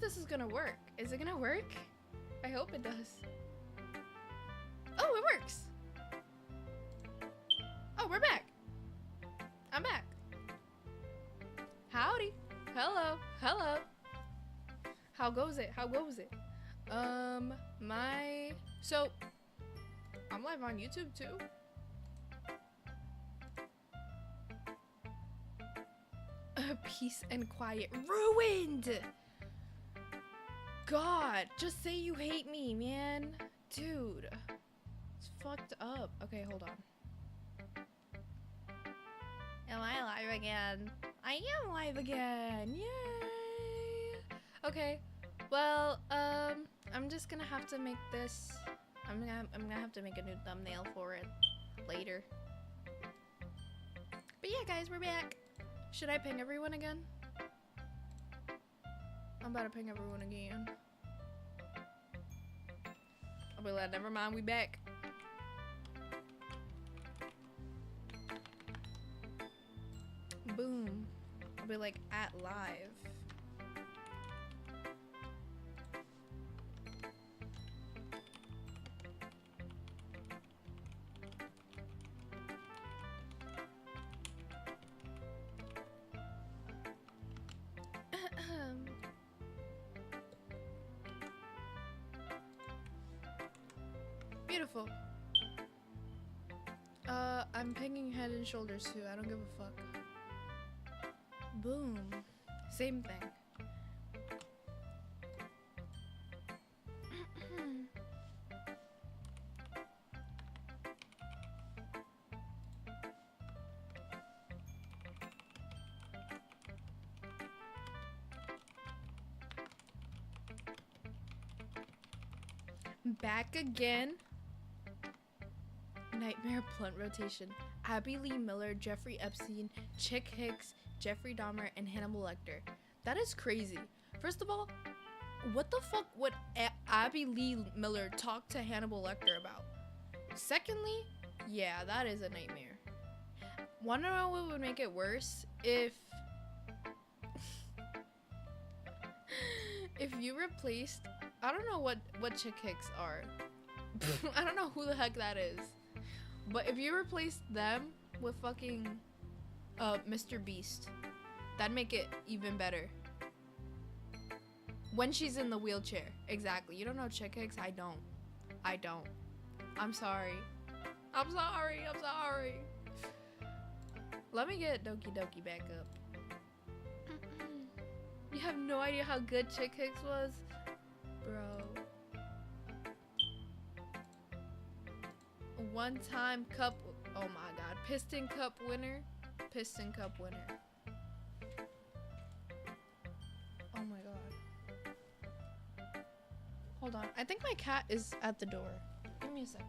this is gonna work. Is it gonna work? I hope it does. Oh, it works. Oh, we're back. I'm back. Howdy. Hello. Hello. How goes it? How goes it? So, I'm live on YouTube too. Peace and quiet ruined. God, just say you hate me, man. Dude, it's fucked up. Okay, hold on. Am I live again? I am live again. Yay. Okay. Well, I'm just gonna have to make this. I'm gonna have to make a new thumbnail for it later. But yeah, guys, we're back. Should I ping everyone again? I'm about to ping everyone again. I'll be like, never mind, we back. Boom. I'll be like, at live. Beautiful. I'm pinging Head and Shoulders too. I don't give a fuck. Boom. Same thing. Back again. Nightmare blunt rotation. Abby Lee Miller, Jeffrey Epstein, Chick Hicks, Jeffrey Dahmer, and Hannibal Lecter. That is crazy. First of all, what the fuck would Abby Lee Miller talk to Hannibal Lecter about? Secondly, yeah, that is a nightmare. Wanna know what would make it worse? If you replaced, I don't know what Chick Hicks are. I don't know who the heck that is. But if you replace them with fucking Mr. Beast, that'd make it even better. When she's in the wheelchair. Exactly. You don't know Chick Hicks? I don't. I'm sorry. I'm sorry. Let me get Doki Doki back up. You have no idea how good Chick Hicks was? Bro. One-time cup, oh my god, Piston Cup winner. Oh my god. Hold on, I think my cat is at the door. Give me a second.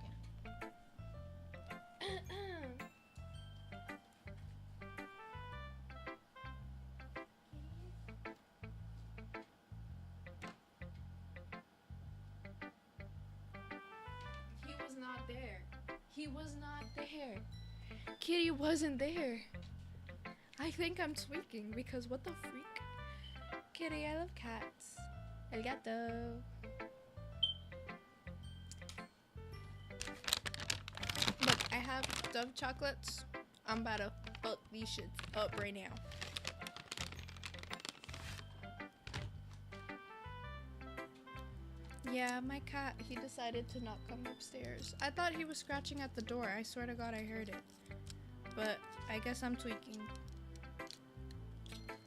He was not there. Kitty wasn't there. I think I'm tweaking because what the freak? Kitty, I love cats. El gato. Look, I have Dove chocolates. I'm about to fuck these shits up right now. Yeah, my cat, he decided to not come upstairs. I thought he was scratching at the door. I swear to God I heard it. But I guess I'm tweaking.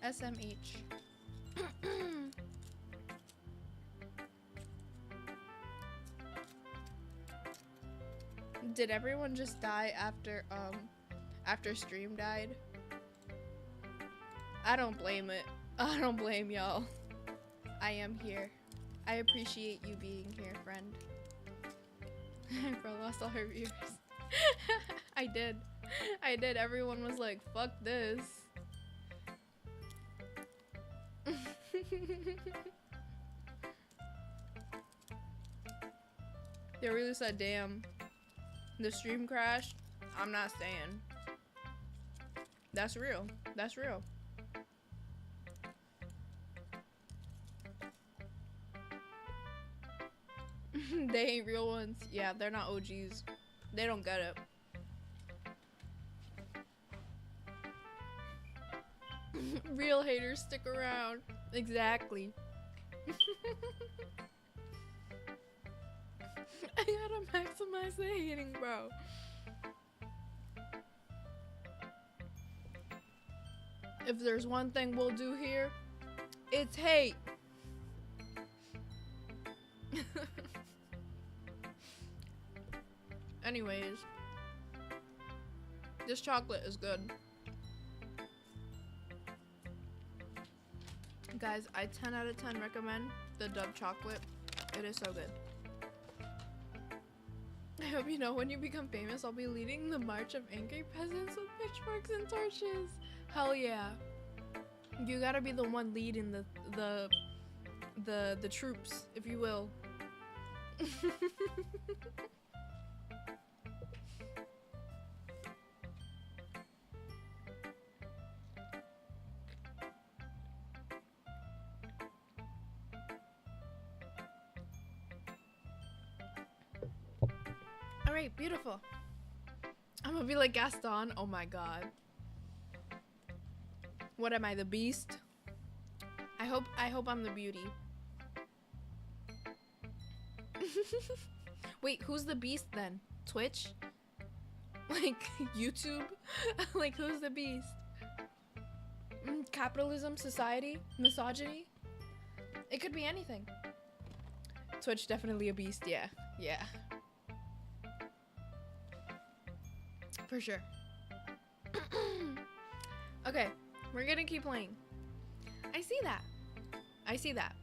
SMH. Did everyone just die after stream died? I don't blame it. I don't blame y'all. I am here. I appreciate you being here, friend. Bro, lost all her viewers. I did. Everyone was like, fuck this. They really said, damn, the stream crashed. I'm not staying. That's real. They ain't real ones. Yeah, they're not OGs. They don't get it. Real haters stick around. Exactly. I gotta maximize the hating, bro. If there's one thing we'll do here, it's hate. Anyways, this chocolate is good. Guys, I 10 out of 10 recommend the Dove chocolate. It is so good. I hope you know when you become famous, I'll be leading the march of angry peasants with pitchforks and torches. Hell yeah. You gotta be the one leading the troops, if you will. Alright, beautiful. I'm gonna be like Gaston. Oh my god. What am I, the beast? I hope I'm the beauty. Wait, who's the beast then? Twitch? Like YouTube? Like who's the beast? Capitalism, society, misogyny? It could be anything. Twitch definitely a beast, yeah. Yeah. For sure. Okay, we're gonna keep playing. I see that. I see that.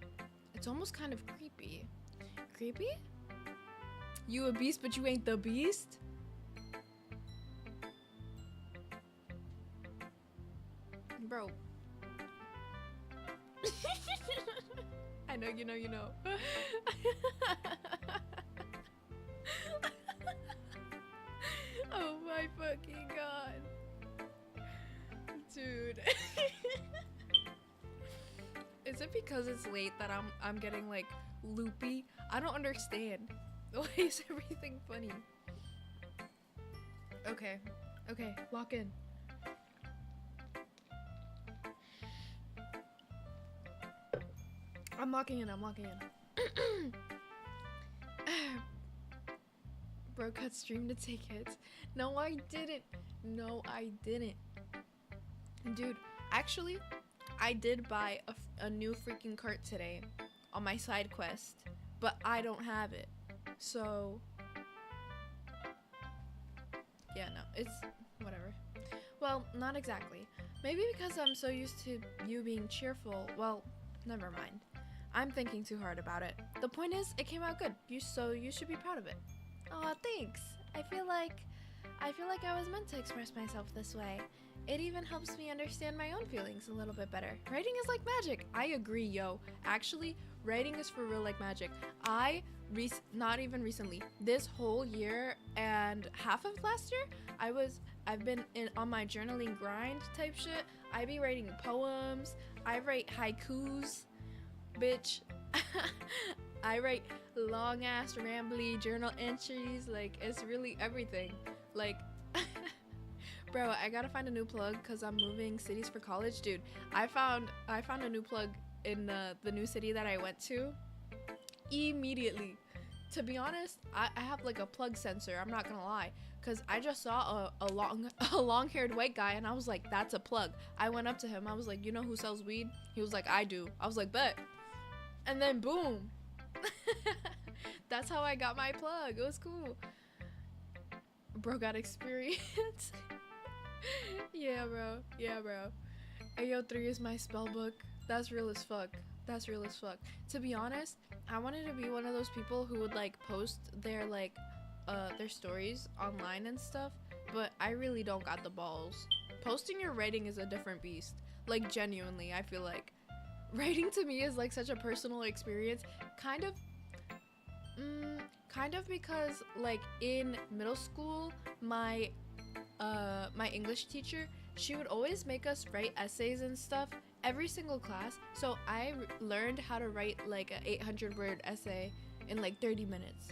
It's almost kind of creepy. Creepy? You a beast, but you ain't the beast? Bro. I know, you know, you know. Oh my fucking god. Dude. Is it because it's late that I'm getting like loopy? I don't understand. Why is everything funny? Okay. Okay, lock in. I'm locking in, I'm locking in. Bro cut stream to take hits. No, I didn't. No, I didn't. Dude, actually, I did buy a new freaking cart today on my side quest, but I don't have it. So, yeah, no, it's whatever. Well, not exactly. Maybe because I'm so used to you being cheerful. Well, never mind. I'm thinking too hard about it. The point is, it came out good. So you should be proud of it. Aw, thanks. I feel like I was meant to express myself this way. It even helps me understand my own feelings a little bit better. Writing is like magic. I agree, yo. Actually, writing is for real like magic. Not even recently, this whole year and half of last year, I've been on my journaling grind type shit. I be writing poems. I write haikus, bitch. I write long ass rambly journal entries. Like, it's really everything. Like, bro, I gotta find a new plug because I'm moving cities for college. Dude, I found a new plug in the new city that I went to immediately. To be honest, I have like a plug sensor, I'm not gonna lie, because I just saw a long-haired white guy and I was like, that's a plug. I went up to him, I was like, you know who sells weed? He was like, I do. I was like, bet. And then boom. That's how I got my plug. It was cool. Bro got experience. Yeah, bro. Yeah, bro. AO3 is my spell book. That's real as fuck. That's real as fuck. To be honest, I wanted to be one of those people who would like post their like their stories online and stuff, but I really don't got the balls. Posting your writing is a different beast. Like, genuinely, I feel like writing to me is like such a personal experience. Kind of because like in middle school, my English teacher, she would always make us write essays and stuff every single class. So I learned how to write like an 800 word essay in like 30 minutes.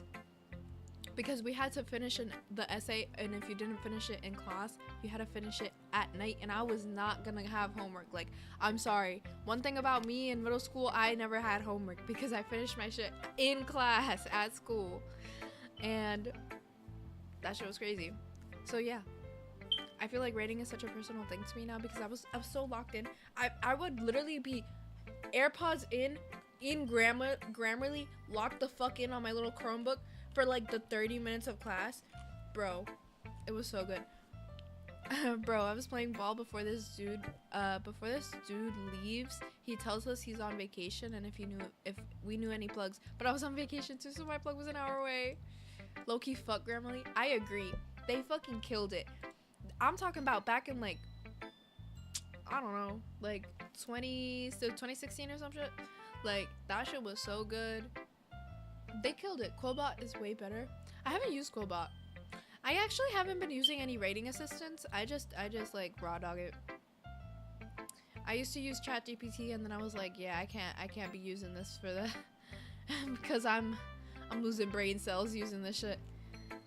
Because we had to finish the essay, and if you didn't finish it in class, you had to finish it at night, and I was not gonna have homework. Like, I'm sorry. One thing about me in middle school, I never had homework because I finished my shit in class at school. And that shit was crazy. So yeah, I feel like writing is such a personal thing to me now because I was so locked in. I would literally be AirPods in Grammarly, locked the fuck in on my little Chromebook for like the 30 minutes of class. Bro, it was so good. Bro, I was playing ball before this dude leaves. He tells us he's on vacation and if we knew any plugs, but I was on vacation too, so my plug was an hour away. Low-key fuck Grammarly. I agree, they fucking killed it. I'm talking about back in like, I don't know, like 2016 or some shit. Like, that shit was so good. They killed it. Quillbot is way better. I haven't used Quillbot. I actually haven't been using any writing assistants. I just like raw dog it. I used to use ChatGPT, and then I was like, yeah, I can't be using this for the because I'm losing brain cells using this shit.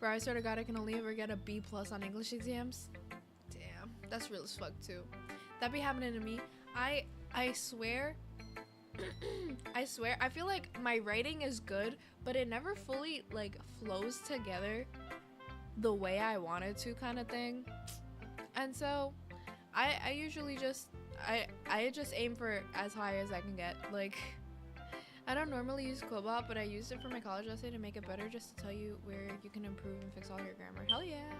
Bro, I swear to God, I can only ever get a B+ on English exams. Damn, that's real as fuck too. That be happening to me. I swear. I swear, I feel like my writing is good, but it never fully like flows together the way I want it to, kind of thing. And so I usually just I just aim for as high as I can get. Like, I don't normally use Quillbot, but I used it for my college essay to make it better, just to tell you where you can improve and fix all your grammar. Hell yeah.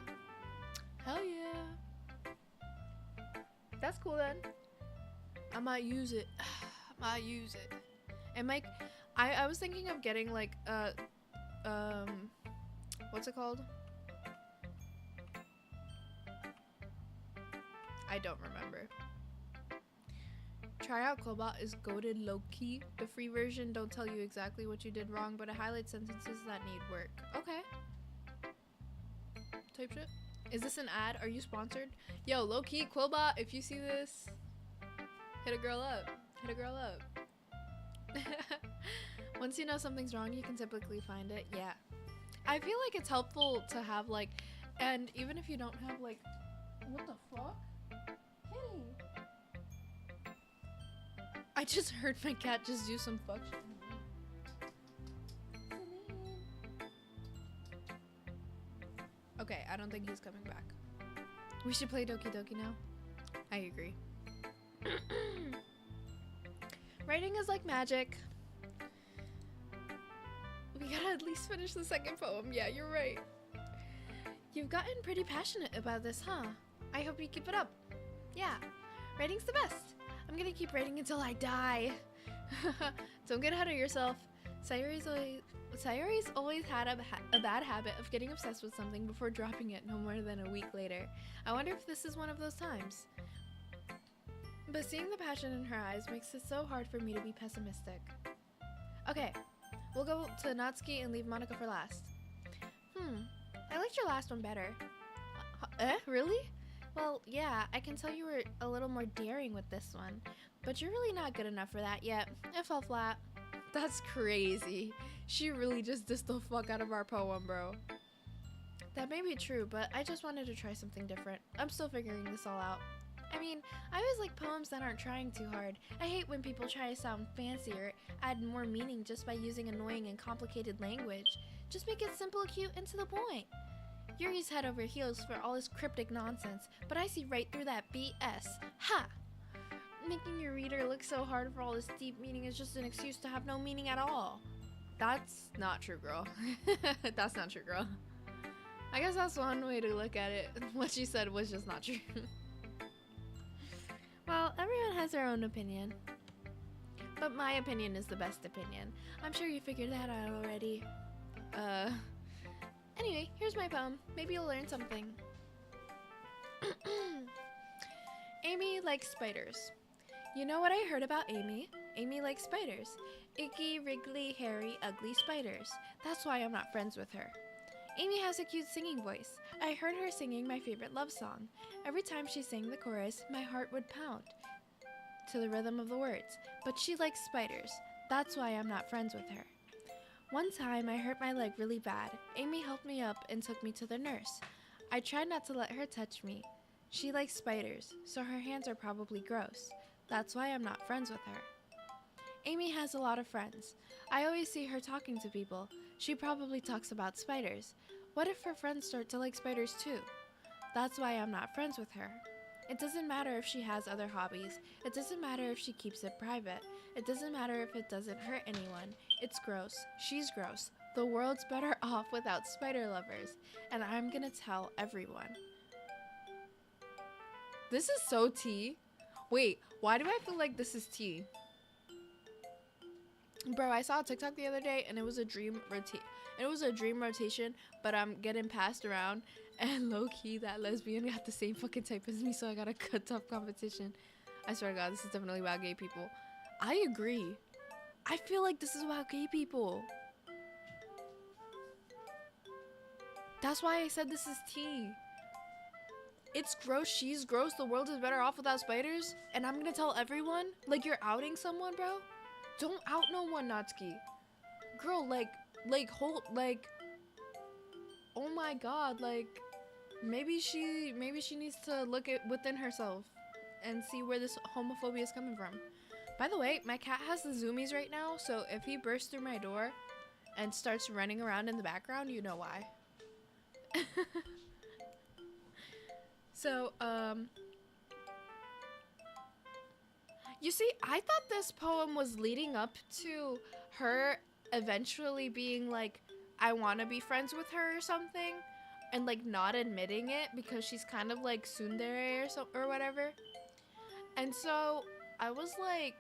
Hell yeah. That's cool then. I might use it. I use it. And Mike, I was thinking of getting like what's it called? I don't remember. Try out Quillbot is goated low-key. The free version don't tell you exactly what you did wrong, but it highlights sentences that need work. Okay. Type shit. Is this an ad? Are you sponsored? Yo, low-key, Quillbot, if you see this, hit a girl up. Hit a girl up. Once you know something's wrong, you can typically find it. Yeah. I feel like it's helpful to have like, and even if you don't have like, what the fuck? Kitty! I just heard my cat just do some fuck shit. Okay, I don't think he's coming back. We should play Doki Doki now. I agree. Writing is like magic. We gotta at least finish the second poem. Yeah, you're right. You've gotten pretty passionate about this, huh? I hope you keep it up. Yeah, writing's the best. I'm gonna keep writing until I die. Don't get ahead of yourself. Sayori's always had a bad habit of getting obsessed with something before dropping it no more than a week later. I wonder if this is one of those times. But seeing the passion in her eyes makes it so hard for me to be pessimistic. Okay, we'll go to Natsuki and leave Monica for last. I liked your last one better. Really? Well, yeah, I can tell you were a little more daring with this one, but you're really not good enough for that yet. It fell flat. That's crazy. She really just dissed the fuck out of our poem, bro. That may be true, but I just wanted to try something different. I'm still figuring this all out. I mean, I always like poems that aren't trying too hard. I hate when people try to sound fancy or add more meaning just by using annoying and complicated language. Just make it simple, cute, and to the point. Yuri's head over heels for all his cryptic nonsense, but I see right through that BS. Ha! Making your reader look so hard for all this deep meaning is just an excuse to have no meaning at all. That's not true, girl. That's not true, girl. I guess that's one way to look at it. What she said was just not true. Well, everyone has their own opinion. But my opinion is the best opinion. I'm sure you figured that out already. Anyway, here's my poem. Maybe you'll learn something. Amy likes spiders. You know what I heard about Amy? Amy likes spiders. Icky, wriggly, hairy, ugly spiders. That's why I'm not friends with her. Amy has a cute singing voice. I heard her singing my favorite love song. Every time she sang the chorus, my heart would pound to the rhythm of the words. But she likes spiders. That's why I'm not friends with her. One time I hurt my leg really bad. Amy helped me up and took me to the nurse. I tried not to let her touch me. She likes spiders, so her hands are probably gross. That's why I'm not friends with her. Amy has a lot of friends. I always see her talking to people. She probably talks about spiders. What if her friends start to like spiders too? That's why I'm not friends with her. It doesn't matter if she has other hobbies. It doesn't matter if she keeps it private. It doesn't matter if it doesn't hurt anyone. It's gross. She's gross. The world's better off without spider lovers. And I'm gonna tell everyone. This is so tea. Wait, why do I feel like this is tea? Bro, I saw a TikTok the other day and it was a dream rotation, but I'm getting passed around, and low-key that lesbian got the same fucking type as me, so I gotta cut tough competition. I swear to God, this is definitely about gay people. I agree. I feel like this is about gay people. That's why I said this is tea. It's gross, she's gross, the world is better off without spiders, and I'm gonna tell everyone? Like, you're outing someone, bro? Don't out no one, Natsuki. Girl, oh my God, like, maybe she needs to look at within herself and see where this homophobia is coming from. By the way, my cat has the zoomies right now, so if he bursts through my door and starts running around in the background, you know why. So, you see, I thought this poem was leading up to her eventually being like, I want to be friends with her or something, and like not admitting it because she's kind of like tsundere or whatever. And so I was like,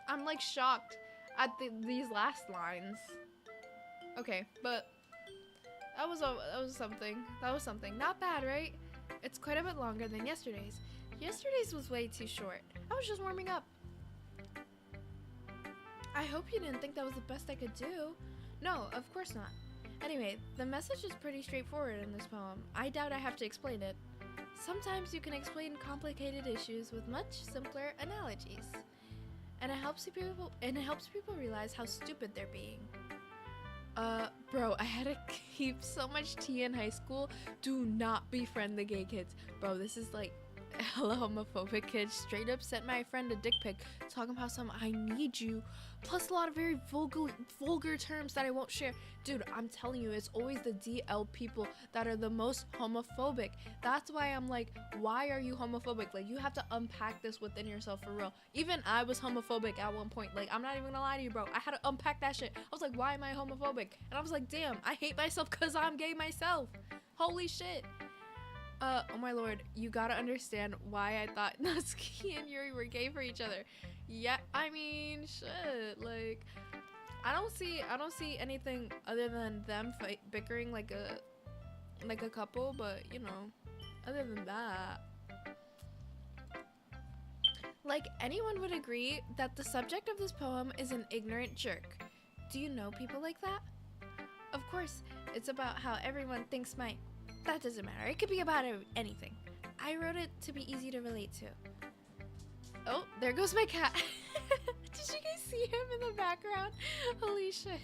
I'm like shocked at these last lines. Okay, but that was something. Not bad, right? It's quite a bit longer than yesterday's. Yesterday's was way too short. I was just warming up. I hope you didn't think that was the best I could do. No, of course not. Anyway, the message is pretty straightforward in this poem. I doubt I have to explain it. Sometimes you can explain complicated issues with much simpler analogies. And it helps people realize how stupid they're being. Bro, I had to keep so much tea in high school. Do not befriend the gay kids. Bro, this is like hella homophobic kid straight up sent my friend a dick pic talking about some I need you, plus a lot of very vulgar terms that I won't share. Dude, I'm telling you, it's always the DL people that are the most homophobic. That's why I'm like, why are you homophobic? Like, you have to unpack this within yourself for real. Even I was homophobic at one point. Like, I'm not even gonna lie to you, bro. I had to unpack that shit. I was like, why am I homophobic? And I was like, damn, I hate myself because I'm gay myself. Holy shit. Oh my lord, you gotta understand why I thought Natsuki and Yuri were gay for each other. Yeah, I mean, shit, like, I don't see anything other than them bickering like a couple, but you know, other than that, like, anyone would agree that the subject of this poem is an ignorant jerk. Do you know people like that? Of course, it's about how everyone thinks that doesn't matter. It could be about anything. I wrote it to be easy to relate to. Oh, there goes my cat. Did you guys see him in the background? Holy shit.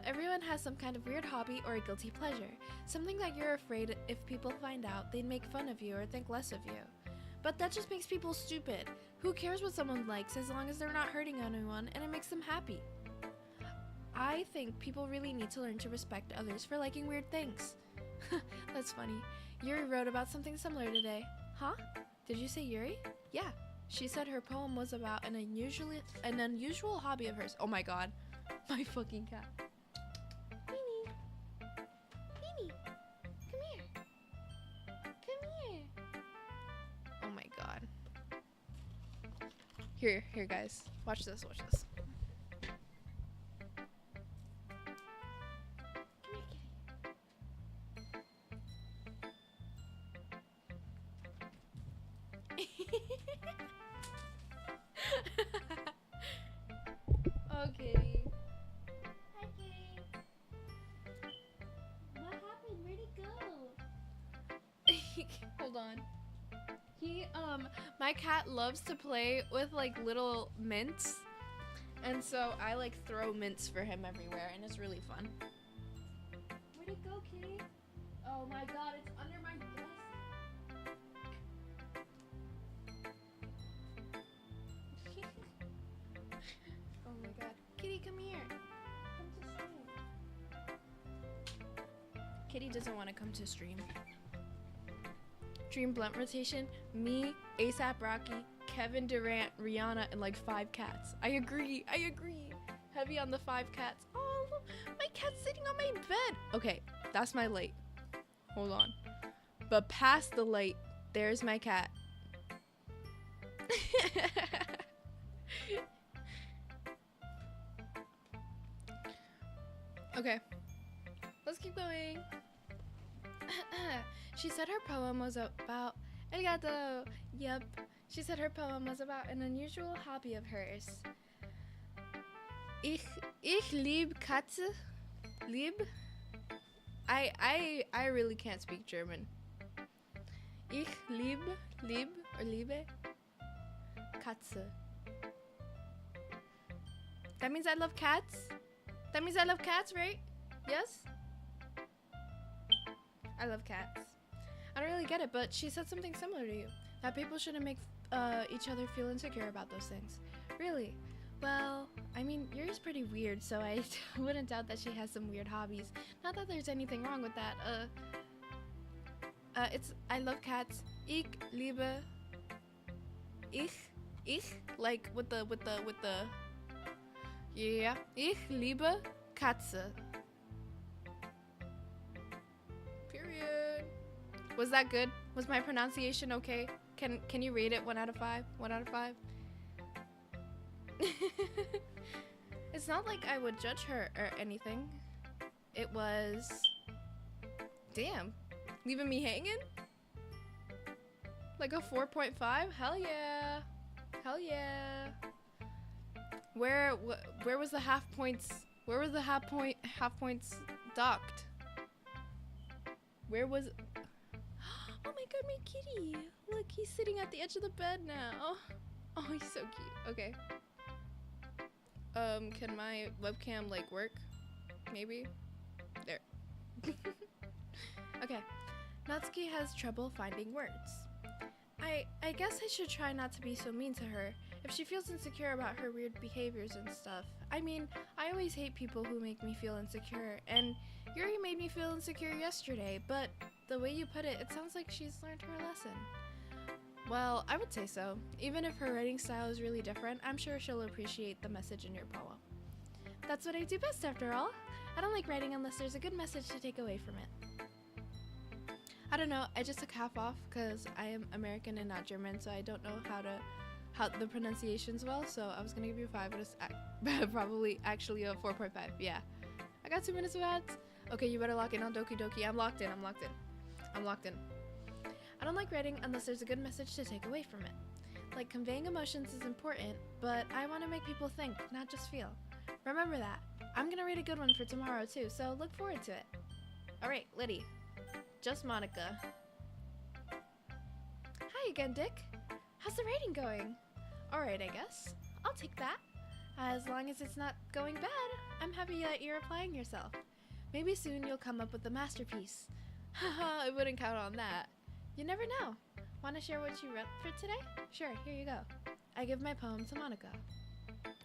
Everyone has some kind of weird hobby or a guilty pleasure. Something that you're afraid if people find out, they'd make fun of you or think less of you. But that just makes people stupid. Who cares what someone likes as long as they're not hurting anyone and it makes them happy? I think people really need to learn to respect others for liking weird things. That's funny. Yuri wrote about something similar today. Huh? Did you say Yuri? Yeah. She said her poem was about an unusual hobby of hers. Oh my god. My fucking cat. Nini. Nini. Come here. Come here. Oh my god. Here guys. Watch this. Okay. Hi, Kitty. What happened? Where'd he go? Hold on. My cat loves to play with like little mints, And so I like throw mints for him everywhere, and it's really fun. Where'd it go, kitty? Oh my god, it's under my desk. Oh my god. Kitty, come here. Come to stream. Kitty doesn't want to come to stream. Dream blunt rotation, me, ASAP Rocky, Kevin Durant, Rihanna, and like 5 cats. I agree. Heavy on the 5 cats. Oh, look, my cat's sitting on my bed. Okay, that's my light. Hold on. But past the light, there's my cat. Okay, let's keep going. She said her poem was about El gato. Yep. She said her poem was about an unusual hobby of hers. Ich lieb Katze. Lieb? I really can't speak German. Ich lieb or liebe Katze. That means I love cats? That means I love cats, right? Yes? I love cats. I don't really get it, but she said something similar to you. That people shouldn't make each other feel insecure about those things. Really? Well, I mean, yours pretty weird, so I wouldn't doubt that she has some weird hobbies. Not that there's anything wrong with that. It's I love cats. Ich liebe. Ich like with the yeah. Ich liebe Katze. Period. Was that good? Was my pronunciation okay? Can you rate it 1 out of 5? 1 out of 5? It's not like I would judge her or anything. It was... Damn. Leaving me hanging? Like a 4.5? Hell yeah. Hell yeah. Where was the half points? Where was the half points docked? Where was... Oh my god, my kitty. Look, he's sitting at the edge of the bed now. Oh, he's so cute. Okay. Can my webcam like work? Maybe? There. Okay. Natsuki has trouble finding words. I guess I should try not to be so mean to her. If she feels insecure about her weird behaviors and stuff. I mean, I always hate people who make me feel insecure, and Yuri made me feel insecure yesterday, but the way you put it, it sounds like she's learned her lesson. Well, I would say so. Even if her writing style is really different, I'm sure she'll appreciate the message in your poem. That's what I do best, after all. I don't like writing unless there's a good message to take away from it. I don't know, I just took half off because I am American and not German, so I don't know how the pronunciations well, so I was gonna give you a 5, but it's probably actually a 4.5. Yeah. I got 2 minutes of ads. Okay, you better lock in on Doki Doki. I'm locked in. I don't like writing unless there's a good message to take away from it. Like, conveying emotions is important, but I want to make people think, not just feel. Remember that. I'm gonna read a good one for tomorrow too, so look forward to it. Alright, Liddy. Just Monica. Hi again, Dick. How's the writing going? Alright, I guess. I'll take that. As long as it's not going bad, I'm happy that you're applying yourself. Maybe soon you'll come up with a masterpiece. Haha, I wouldn't count on that. You never know. Want to share what you wrote for today? Sure, here you go. I give my poem to Monica.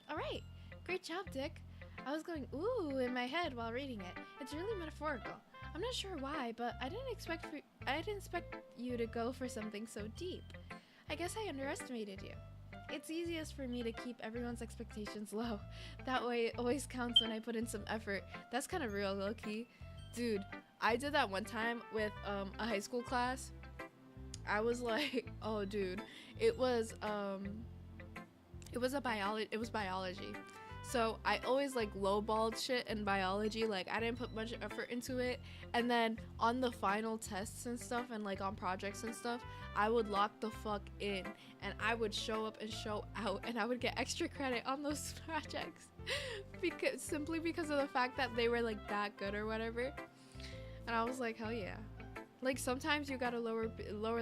Alright, great job, Dick. I was going ooh in my head while reading it. It's really metaphorical. I'm not sure why, but I didn't expect you to go for something so deep. I guess I underestimated you. It's easiest for me to keep everyone's expectations low. That way it always counts when I put in some effort. That's kind of real, low-key. Dude, I did that one time with a high school class. I was like, oh dude, it was biology. So I always like lowballed shit in biology. Like I didn't put much effort into it. And then on the final tests and stuff and like on projects and stuff, I would lock the fuck in and I would show up and show out and I would get extra credit on those projects simply because of the fact that they were like that good or whatever. And I was like, hell yeah. Like sometimes you gotta lower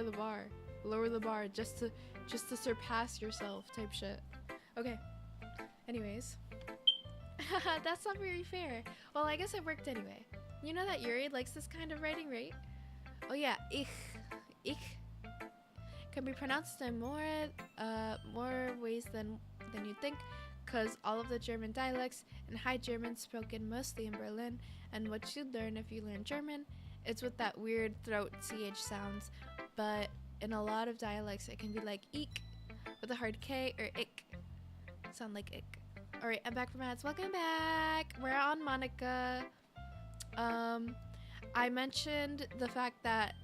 the bar just to surpass yourself type shit. Okay. Anyways. That's not very fair. Well, I guess it worked anyway. You know that Yuri likes this kind of writing, right? Oh yeah, ich. Ich can be pronounced in more ways than you think, because all of the German dialects and High German spoken mostly in Berlin, and what you'd learn if you learn German, it's with that weird throat ch sounds, but in a lot of dialects it can be like eek with a hard k, or ick, sound like ick. Alright, I'm back from ads. Welcome back. We're on Monica. I mentioned the fact that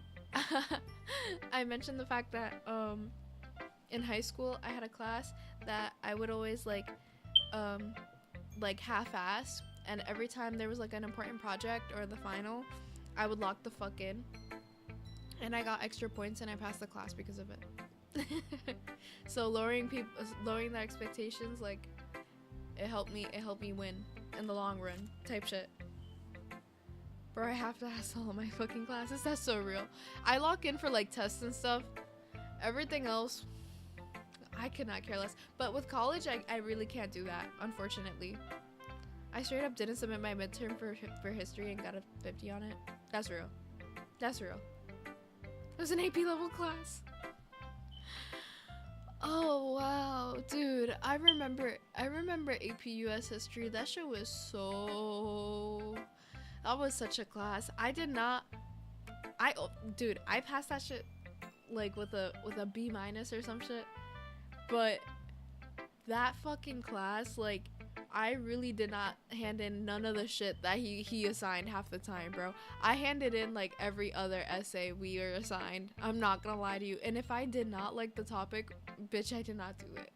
in high school I had a class that I would always like half-ass, and every time there was like an important project or the final, I would lock the fuck in, and I got extra points and I passed the class because of it. So lowering their expectations, like, it helped me win in the long run type shit. Bro, I have to ask all of my fucking classes. That's so real. I lock in for like tests and stuff. Everything else, I could not care less. But with college, I really can't do that, unfortunately. I straight up didn't submit my midterm for history and got a 50 on it. That's real. That's real. It was an AP level class. Oh wow, dude, I remember AP US history. That shit was that was such a class. I passed that shit like with a B- or some shit. But that fucking class, like, I really did not hand in none of the shit that he assigned half the time, bro. I handed in like every other essay we were assigned. I'm not gonna lie to you. And if I did not like the topic, bitch, I did not do it.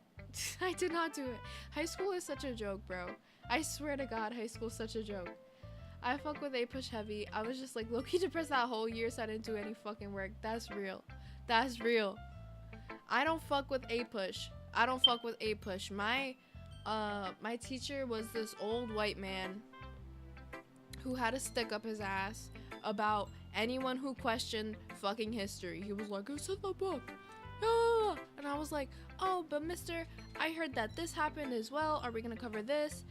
I did not do it. High school is such a joke, bro. I swear to God, high school is such a joke. I fuck with A-push heavy. I was just like low-key depressed that whole year, so I didn't do any fucking work. That's real. That's real. I don't fuck with A-push. I don't fuck with A-push. My teacher was this old white man who had a stick up his ass about anyone who questioned fucking history. He was like, it's in the book. Yeah. And I was like, oh, but mister, I heard that this happened as well. Are we gonna cover this?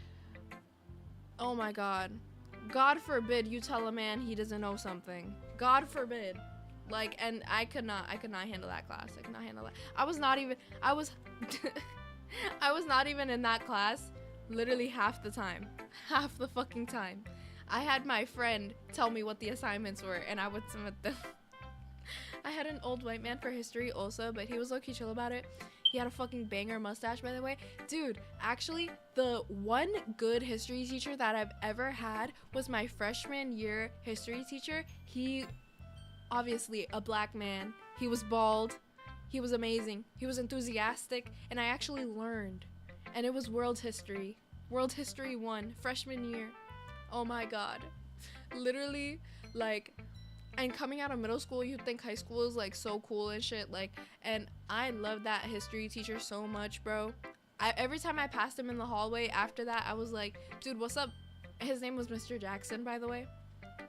Oh my God. God forbid you tell a man he doesn't know something. God forbid. Like, and I could not handle that class. I could not handle that. I was not even in that class literally half the time. Half the fucking time. I had my friend tell me what the assignments were and I would submit them. I had an old white man for history also, but he was low-key chill about it. He had a fucking banger mustache, by the way. Dude, actually, the one good history teacher that I've ever had was my freshman year history teacher. He, obviously, a black man. He was bald. He was amazing. He was enthusiastic, and I actually learned. And it was world history. World History 1, freshman year. Oh my God. Literally, like, and coming out of middle school, you'd think high school is like so cool and shit, like, and I love that history teacher so much, bro. Every time I passed him in the hallway after that, I was like, dude, what's up? His name was Mr. Jackson, by the way.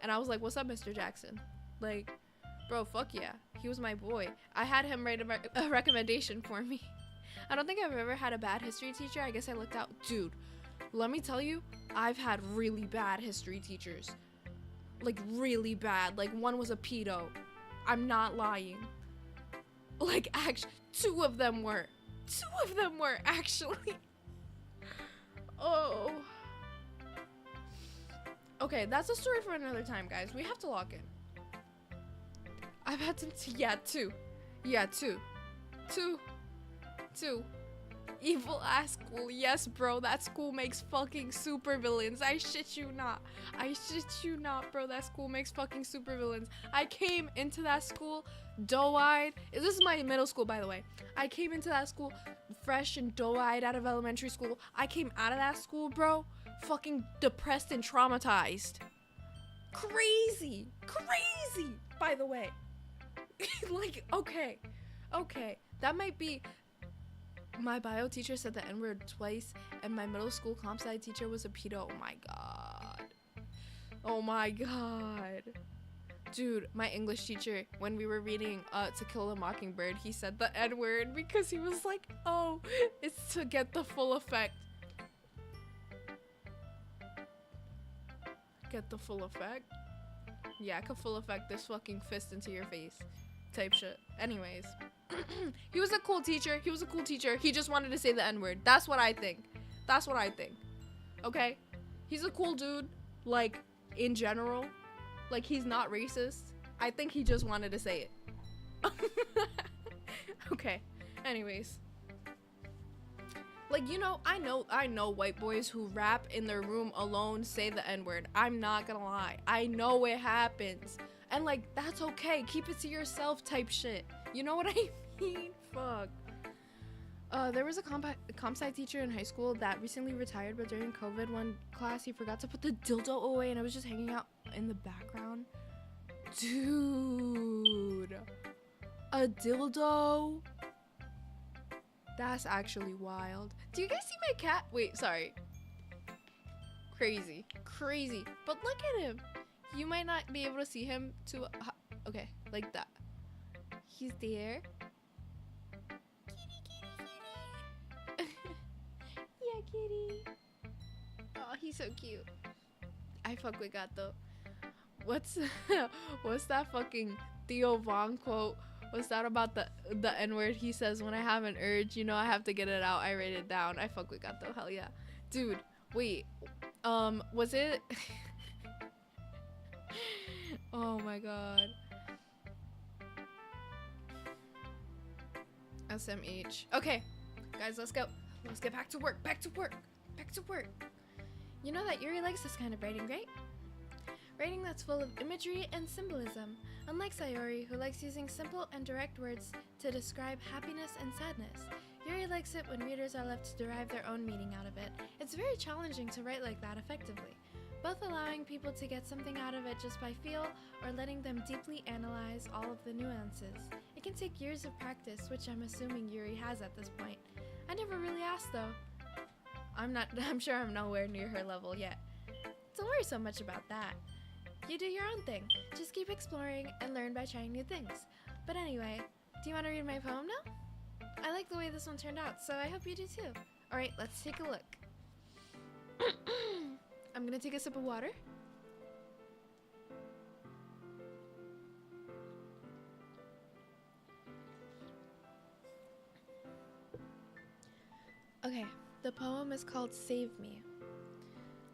And I was like, what's up, Mr. Jackson? Like, bro, fuck yeah. He was my boy. I had him write a recommendation for me. I don't think I've ever had a bad history teacher. I guess I looked out. Dude, let me tell you, I've had really bad history teachers. Like, really bad. Like, one was a pedo. I'm not lying. Like, actually, two of them were, actually. Oh. Okay, that's a story for another time, guys. We have to lock in. I've had some, two. Evil ass school. Yes, bro, that school makes fucking super villains. I shit you not, bro. That school makes fucking super villains. I came into that school doe-eyed. This is my middle school, by the way. I came into that school fresh and doe-eyed out of elementary school. I came out of that school, bro, fucking depressed and traumatized. Crazy, by the way. Like, okay, that might be. My bio teacher said the N-word twice, and my middle school comp sci teacher was a pedo. Oh my god. Dude, my English teacher, when we were reading To Kill a Mockingbird, he said the N-word because he was like, oh, it's to get the full effect. get the full effect. Yeah, I could full effect this fucking fist into your face type shit. Anyways, he was a cool teacher. He was a cool teacher. He just wanted to say the N-word. That's what I think. That's what I think. Okay? He's a cool dude, like, in general. Like, he's not racist. I think he just wanted to say it. Okay. Anyways. Like, you know, I know white boys who rap in their room alone, say the N-word. I'm not gonna lie. I know it happens. And, like, that's okay. Keep it to yourself type shit. You know what I mean? Fuck. There was a comp sci teacher in high school that recently retired, but during COVID, one class, he forgot to put the dildo away, and I was just hanging out in the background. Dude. A dildo? That's actually wild. Do you guys see my cat? Wait, sorry. Crazy. Crazy. But look at him. You might not be able to see him to... okay, like that. He's there. Kitty, kitty, kitty. Yeah, kitty. Oh, he's so cute. I fuck with Gato. What's that fucking Theo Von quote? What's that about the N-word? He says, when I have an urge, you know I have to get it out. I write it down. I fuck with Gato. Hell yeah. Dude, wait. Was it... oh my god. SMH. Okay. Guys, let's go. Let's get back to work. Back to work. Back to work. You know that Yuri likes this kind of writing, right? Writing that's full of imagery and symbolism, unlike Sayori, who likes using simple and direct words to describe happiness and sadness. Yuri likes it when readers are left to derive their own meaning out of it. It's very challenging to write like that effectively, both allowing people to get something out of it just by feel or letting them deeply analyze all of the nuances. It can take years of practice, which I'm assuming Yuri has at this point. I never really asked though. I'm sure I'm nowhere near her level yet. Don't worry so much about that. You do your own thing. Just keep exploring and learn by trying new things. But anyway, do you want to read my poem now? I like the way this one turned out, so I hope you do too. Alright, let's take a look. I'm gonna take a sip of water. Okay, the poem is called Save Me.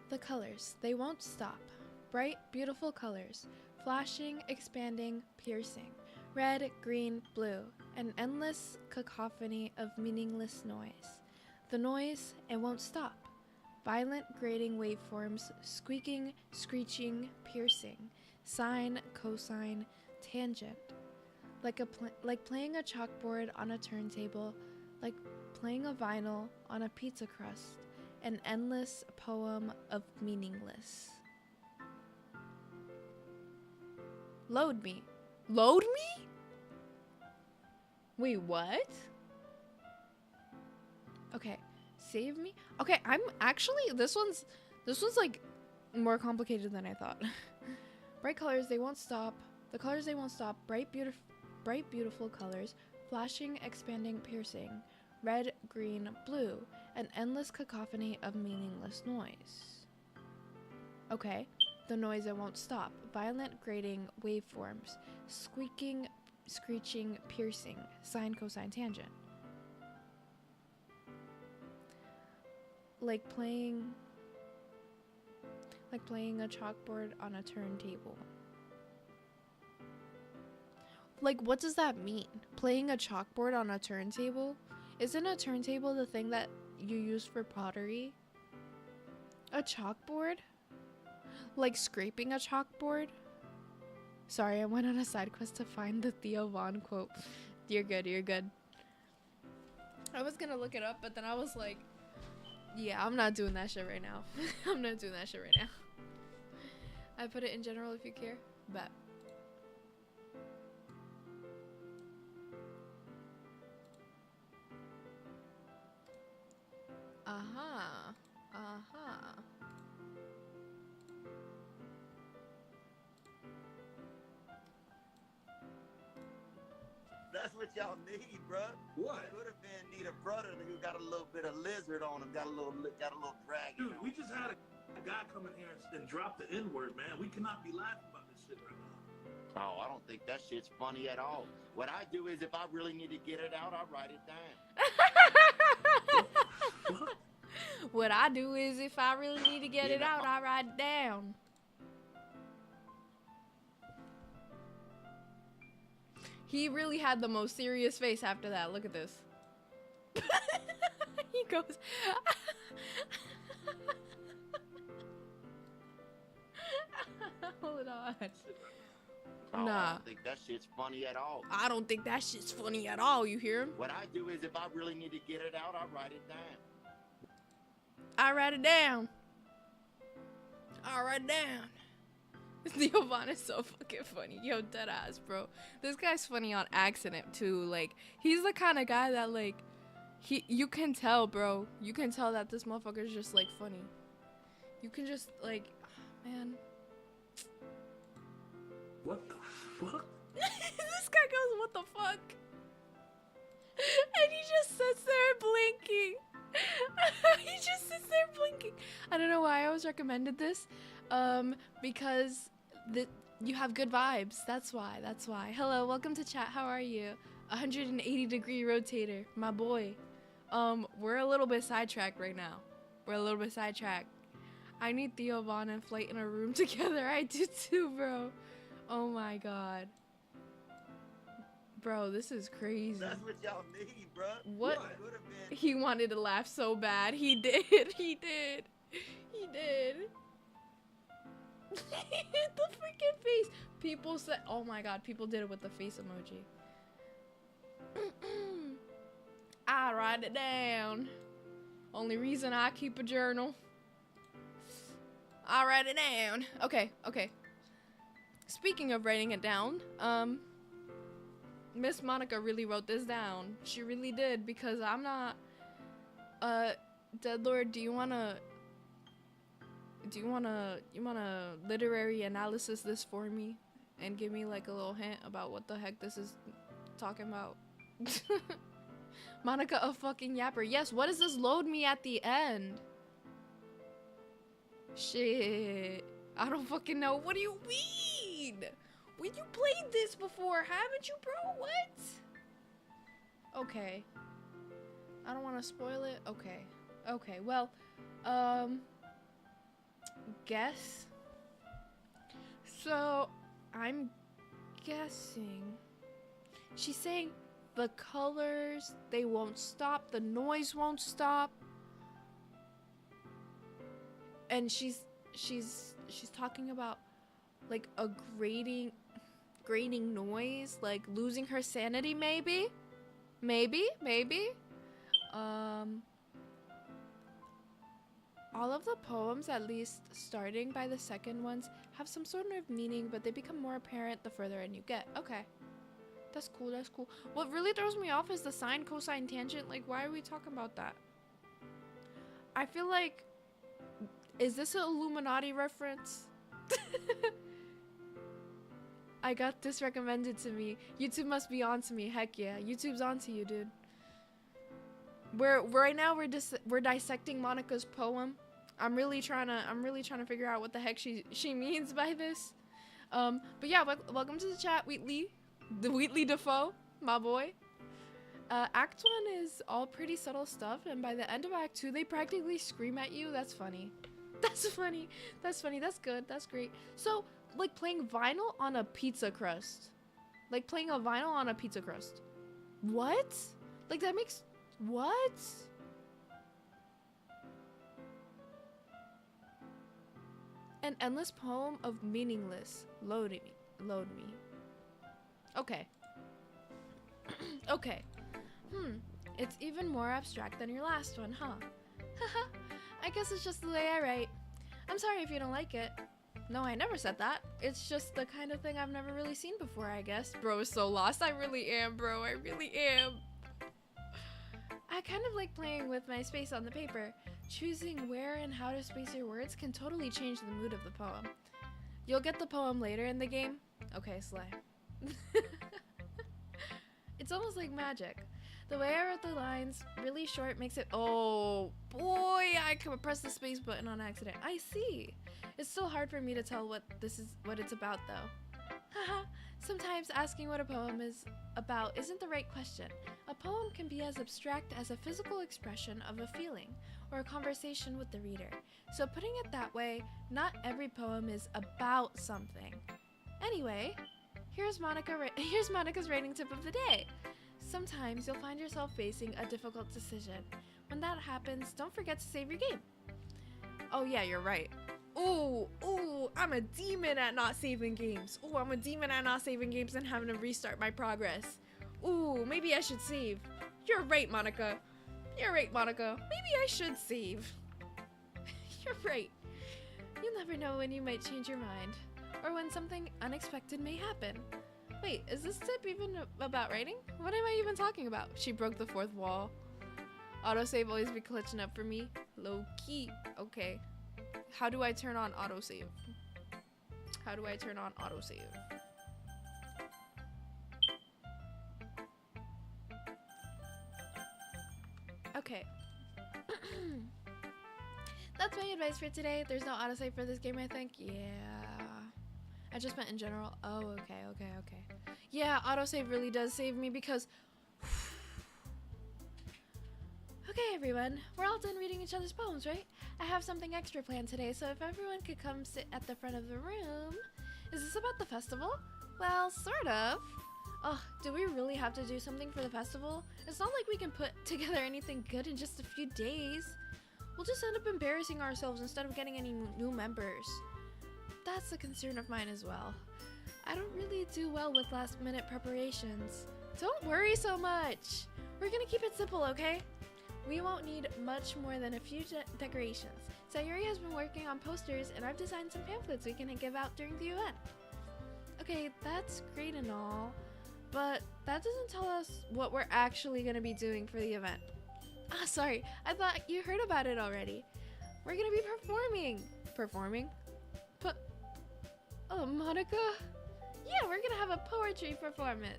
The colors, they won't stop. Bright, beautiful colors, flashing, expanding, piercing. Red, green, blue, an endless cacophony of meaningless noise. The noise, it won't stop. Violent, grating waveforms, squeaking, screeching, piercing. Sine, cosine, tangent. Like playing a chalkboard on a turntable, like playing a vinyl on a pizza crust. An endless poem of meaningless. Load me. Load me? Wait, what? Okay, save me? Okay, I'm actually, this one's like more complicated than I thought. Bright colors, they won't stop. The colors, they won't stop. Bright, beautiful colors. Flashing, expanding, piercing. Red, green, blue. An endless cacophony of meaningless noise. Okay. The noise, it won't stop. Violent, grating waveforms. Squeaking, screeching, piercing. Sine, cosine, tangent. Like playing a chalkboard on a turntable. Like, what does that mean? Playing a chalkboard on a turntable? Isn't a turntable the thing that you use for pottery? A chalkboard? Like scraping a chalkboard? Sorry, I went on a side quest to find the Theo Von quote. You're good, you're good. I was gonna look it up, but then I was like, yeah, I'm not doing that shit right now. I'm not doing that shit right now. I put it in general if you care, but... uh-huh. Uh-huh. That's what y'all need, bruh. What? Could have been need a brother who got a little bit of lizard on him, got a little dragon. Dude, we just had a guy come in here and drop the N-word, man. We cannot be laughing about this shit right now. Oh, I don't think that shit's funny at all. What I do is if I really need to get it out, I write it down. What I do is if I really need to get it out, I write it down. He really had the most serious face after that. Look at this. He goes. Hold on. Oh, Nah. I don't think that shit's funny at all. I don't think that shit's funny at all, you hear him? What I do is if I really need to get it out, I write it down. I write it down. I write it down. Theo Von is so fucking funny. Yo, deadass, bro. This guy's funny on accident, too. Like, he's the kind of guy that, like, you can tell, bro. You can tell that this motherfucker's just, like, funny. You can just, like, man. What the fuck? This guy goes, what the fuck? And he just sits there blinking. He just sits there blinking. I don't know why I was recommended this. Because you have good vibes. That's why. Hello, welcome to chat. How are you? 180-degree rotator, my boy. We're a little bit sidetracked right now. I need Theo Von and Flight in a room together. I do too, bro. Oh my god. Bro, this is crazy. That's what y'all need, bro. What? He wanted to laugh so bad. He did. He did. The freaking face. People said, oh my god, people did it with the face emoji. I write it down. Only reason I keep a journal. I write it down. Okay. Speaking of writing it down, Miss Monica really wrote this down. She really did, because I'm not, Deadlord, you wanna literary analysis this for me? And give me like a little hint about what the heck this is talking about? Monica a fucking yapper. Yes, what does this load me at the end? Shit. I don't fucking know. What do you mean? When you played this before, haven't you, bro? What? Okay. I don't want to spoil it. Okay. Well, guess. So, I'm guessing. She's saying the colors, they won't stop. The noise won't stop. And she's talking about like a grating noise, like losing her sanity, maybe. All of the poems, at least starting by the second ones, have some sort of meaning, but they become more apparent the further in you get. Okay. That's cool. What really throws me off is the sine, cosine, tangent. Like, why are we talking about that? I feel like, is this an Illuminati reference? I got this recommended to me. YouTube must be on to me. Heck yeah, YouTube's on to you, dude. Right now we're dissecting Monica's poem. I'm really trying to figure out what the heck she means by this. But yeah, welcome to the chat, Wheatley Defoe, my boy. Act 1 is all pretty subtle stuff, and by the end of Act 2, they practically scream at you. That's funny. That's good. That's great. So, like playing vinyl on a pizza crust. What? Like that makes... What? An endless poem of meaningless. Load me. Okay. Okay. It's even more abstract than your last one, huh? Haha. I guess it's just the way I write. I'm sorry if you don't like it. No, I never said that. It's just the kind of thing I've never really seen before, I guess. Bro is so lost. I really am, bro. I really am. I kind of like playing with my space on the paper. Choosing where and how to space your words can totally change the mood of the poem. You'll get the poem later in the game. Okay, slay. It's almost like magic. The way I wrote the lines really short makes it. Oh boy, I could press the space button on accident. I see. It's still hard for me to tell what it's about though. Haha. Sometimes asking what a poem is about isn't the right question. A poem can be as abstract as a physical expression of a feeling or a conversation with the reader. So putting it that way, not every poem is about something. Anyway, here's Monica's writing tip of the day. Sometimes you'll find yourself facing a difficult decision. When that happens, don't forget to save your game. Oh yeah, you're right. Ooh, I'm a demon at not saving games. Ooh, I'm a demon at not saving games and having to restart my progress. Ooh, maybe I should save. You're right, Monica. You're right, Monica. Maybe I should save. You're right. You'll never know when you might change your mind, or when something unexpected may happen. Wait, is this tip even about writing? What am I even talking about? She broke the fourth wall. Autosave always be clutching up for me. Low key. Okay. How do I turn on autosave? How do I turn on autosave? Okay. That's my advice for today. There's no autosave for this game, I think. Yeah. I just meant in general. Oh, okay. Yeah, autosave really does save me because... Okay, everyone. We're all done reading each other's poems, right? I have something extra planned today, so if everyone could come sit at the front of the room... Is this about the festival? Well, sort of. Oh, do we really have to do something for the festival? It's not like we can put together anything good in just a few days. We'll just end up embarrassing ourselves instead of getting any new members. That's a concern of mine as well. I don't really do well with last-minute preparations. Don't worry so much. We're gonna keep it simple, okay? We won't need much more than a few decorations. Sayuri has been working on posters, and I've designed some pamphlets we can give out during the event. Okay, that's great and all, but that doesn't tell us what we're actually gonna be doing for the event. Ah, sorry, I thought you heard about it already. We're gonna be performing. Performing? Oh, Monica? Yeah, we're gonna have a poetry performance.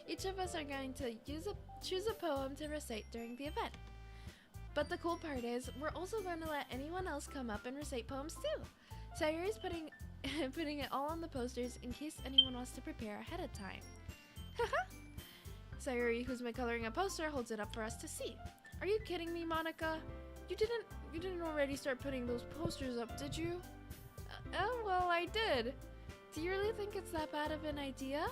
Each of us are going to choose a poem to recite during the event. But the cool part is, we're also going to let anyone else come up and recite poems too. Sayuri's putting it all on the posters in case anyone wants to prepare ahead of time. Haha! Sayuri, who's been coloring a poster, holds it up for us to see. Are you kidding me, Monica? You didn't already start putting those posters up, did you? Oh, well, I did. Do you really think it's that bad of an idea?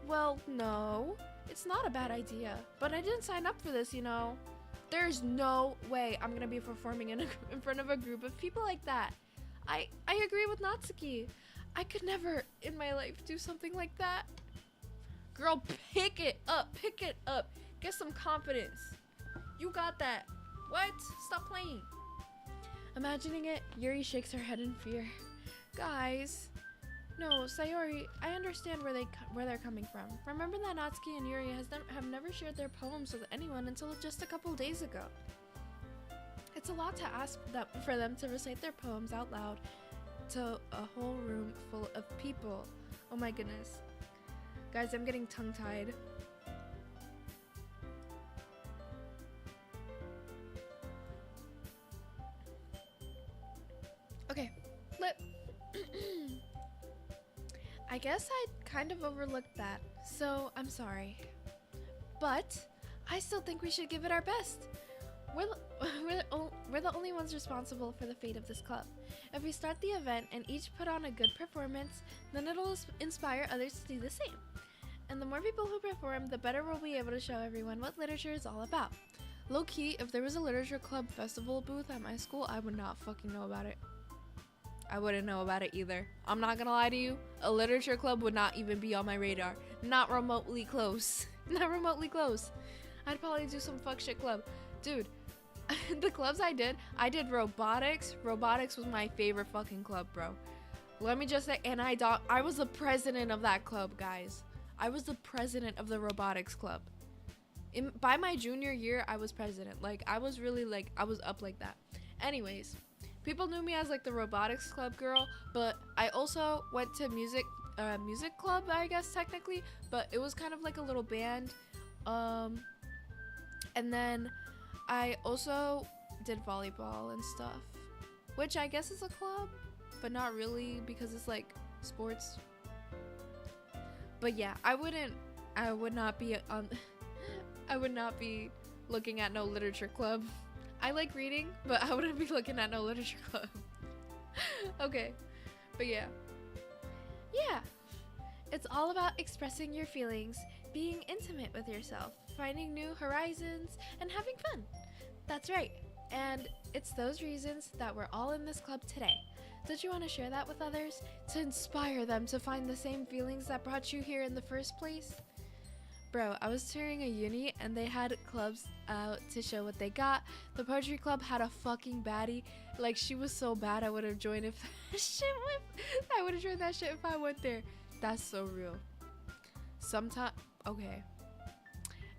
Well, no. It's not a bad idea. But I didn't sign up for this, you know. There's no way I'm gonna be performing in front of a group of people like that. I agree with Natsuki. I could never in my life do something like that. Girl, pick it up. Get some confidence. You got that. What? Stop playing. Imagining it, Yuri shakes her head in fear. Guys. No, Sayori, I understand where they're coming from. Remember that Natsuki and Yuri have never shared their poems with anyone until just a couple days ago. It's a lot to ask for them to recite their poems out loud to a whole room full of people. Oh my goodness. Guys, I'm getting tongue-tied. Okay, flip. I guess I kind of overlooked that, so I'm sorry. But I still think we should give it our best. We're the only ones responsible for the fate of this club. If we start the event and each put on a good performance, then it'll inspire others to do the same. And the more people who perform, the better we'll be able to show everyone what literature is all about. Low-key, if there was a literature club festival booth at my school, I would not fucking know about it. I wouldn't know about it either. I'm not gonna lie to you, a literature club would not even be on my radar. Not remotely close. Not remotely close. I'd probably do some fuck shit club. Dude, the clubs I did robotics. Robotics was my favorite fucking club, bro. Let me just say, and I was the president of that club, guys. I was the president of the robotics club. By my junior year, I was president. Like, I was really, like, I was up like that. Anyways, people knew me as, like, the robotics club girl, but I also went to music club, I guess, technically, but it was kind of like a little band. And then I also did volleyball and stuff, which I guess is a club, but not really because it's like sports. But yeah, I would not be on I would not be looking at no literature club. I like reading, but I wouldn't be looking at no literature club. Okay. But yeah. Yeah. It's all about expressing your feelings, being intimate with yourself, finding new horizons, and having fun. That's right. And it's those reasons that we're all in this club today. Don't you want to share that with others? To inspire them to find the same feelings that brought you here in the first place? Bro, I was touring a uni and they had clubs out to show what they got. The poetry club had a fucking baddie. Like, she was so bad I would have joined if I would have joined that shit if I went there. That's so real. Sometimes, okay.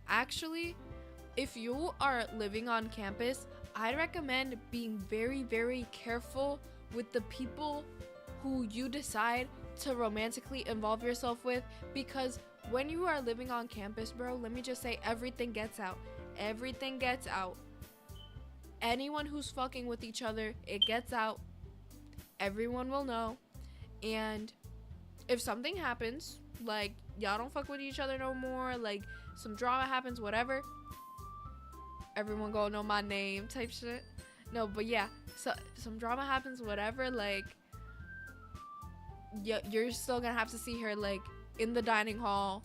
Actually, if you are living on campus, I'd recommend being very, very careful with the people who you decide to romantically involve yourself with, because when you are living on campus, bro, let me just say, everything gets out. Everything gets out. Anyone who's fucking with each other, it gets out. Everyone will know. And if something happens, like y'all don't fuck with each other no more, like some drama happens, whatever, everyone gonna know my name type shit. No, but yeah, so some drama happens, whatever, like you're still gonna have to see her like in the dining hall,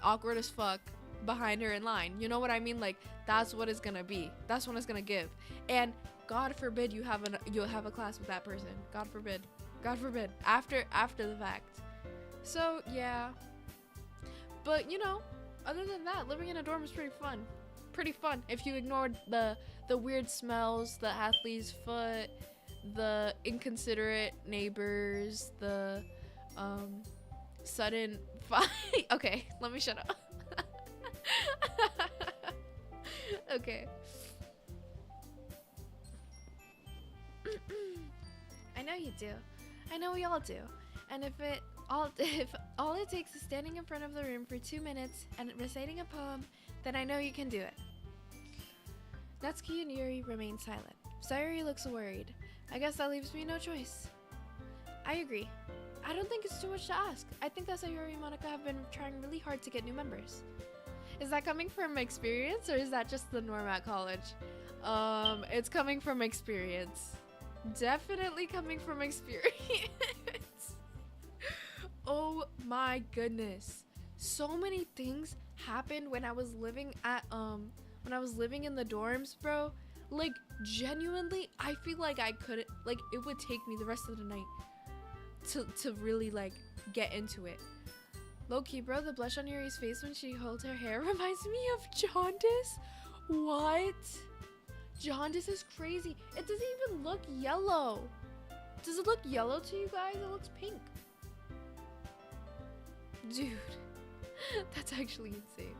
awkward as fuck, behind her in line. You know what I mean? Like, that's what it's gonna be. That's what it's gonna give. And God forbid you'll have a class with that person. God forbid. God forbid. After the fact. So yeah. But you know, other than that, living in a dorm is pretty fun. Pretty fun if you ignored the weird smells, the athlete's foot, the inconsiderate neighbors, the sudden fight. Okay, let me shut up. Okay. I know you do. I know we all do. And if all it takes is standing in front of the room for 2 minutes and reciting a poem, then I know you can do it. Natsuki and Yuri remain silent. Sayuri looks worried. I guess that leaves me no choice. I agree. I don't think it's too much to ask. I think that Sayuri and Monica have been trying really hard to get new members. Is that coming from experience, or is that just the norm at college? It's coming from experience. Definitely coming from experience. Oh my goodness. So many things happened when I was living in the dorms, bro. Like, genuinely, I feel like I couldn't, like, it would take me the rest of the night to really, like, get into it. Low-key, bro, the blush on Yuri's face when she holds her hair reminds me of jaundice. What? Jaundice is crazy. It doesn't even look yellow. Does it look yellow to you guys? It looks pink. Dude, that's actually insane.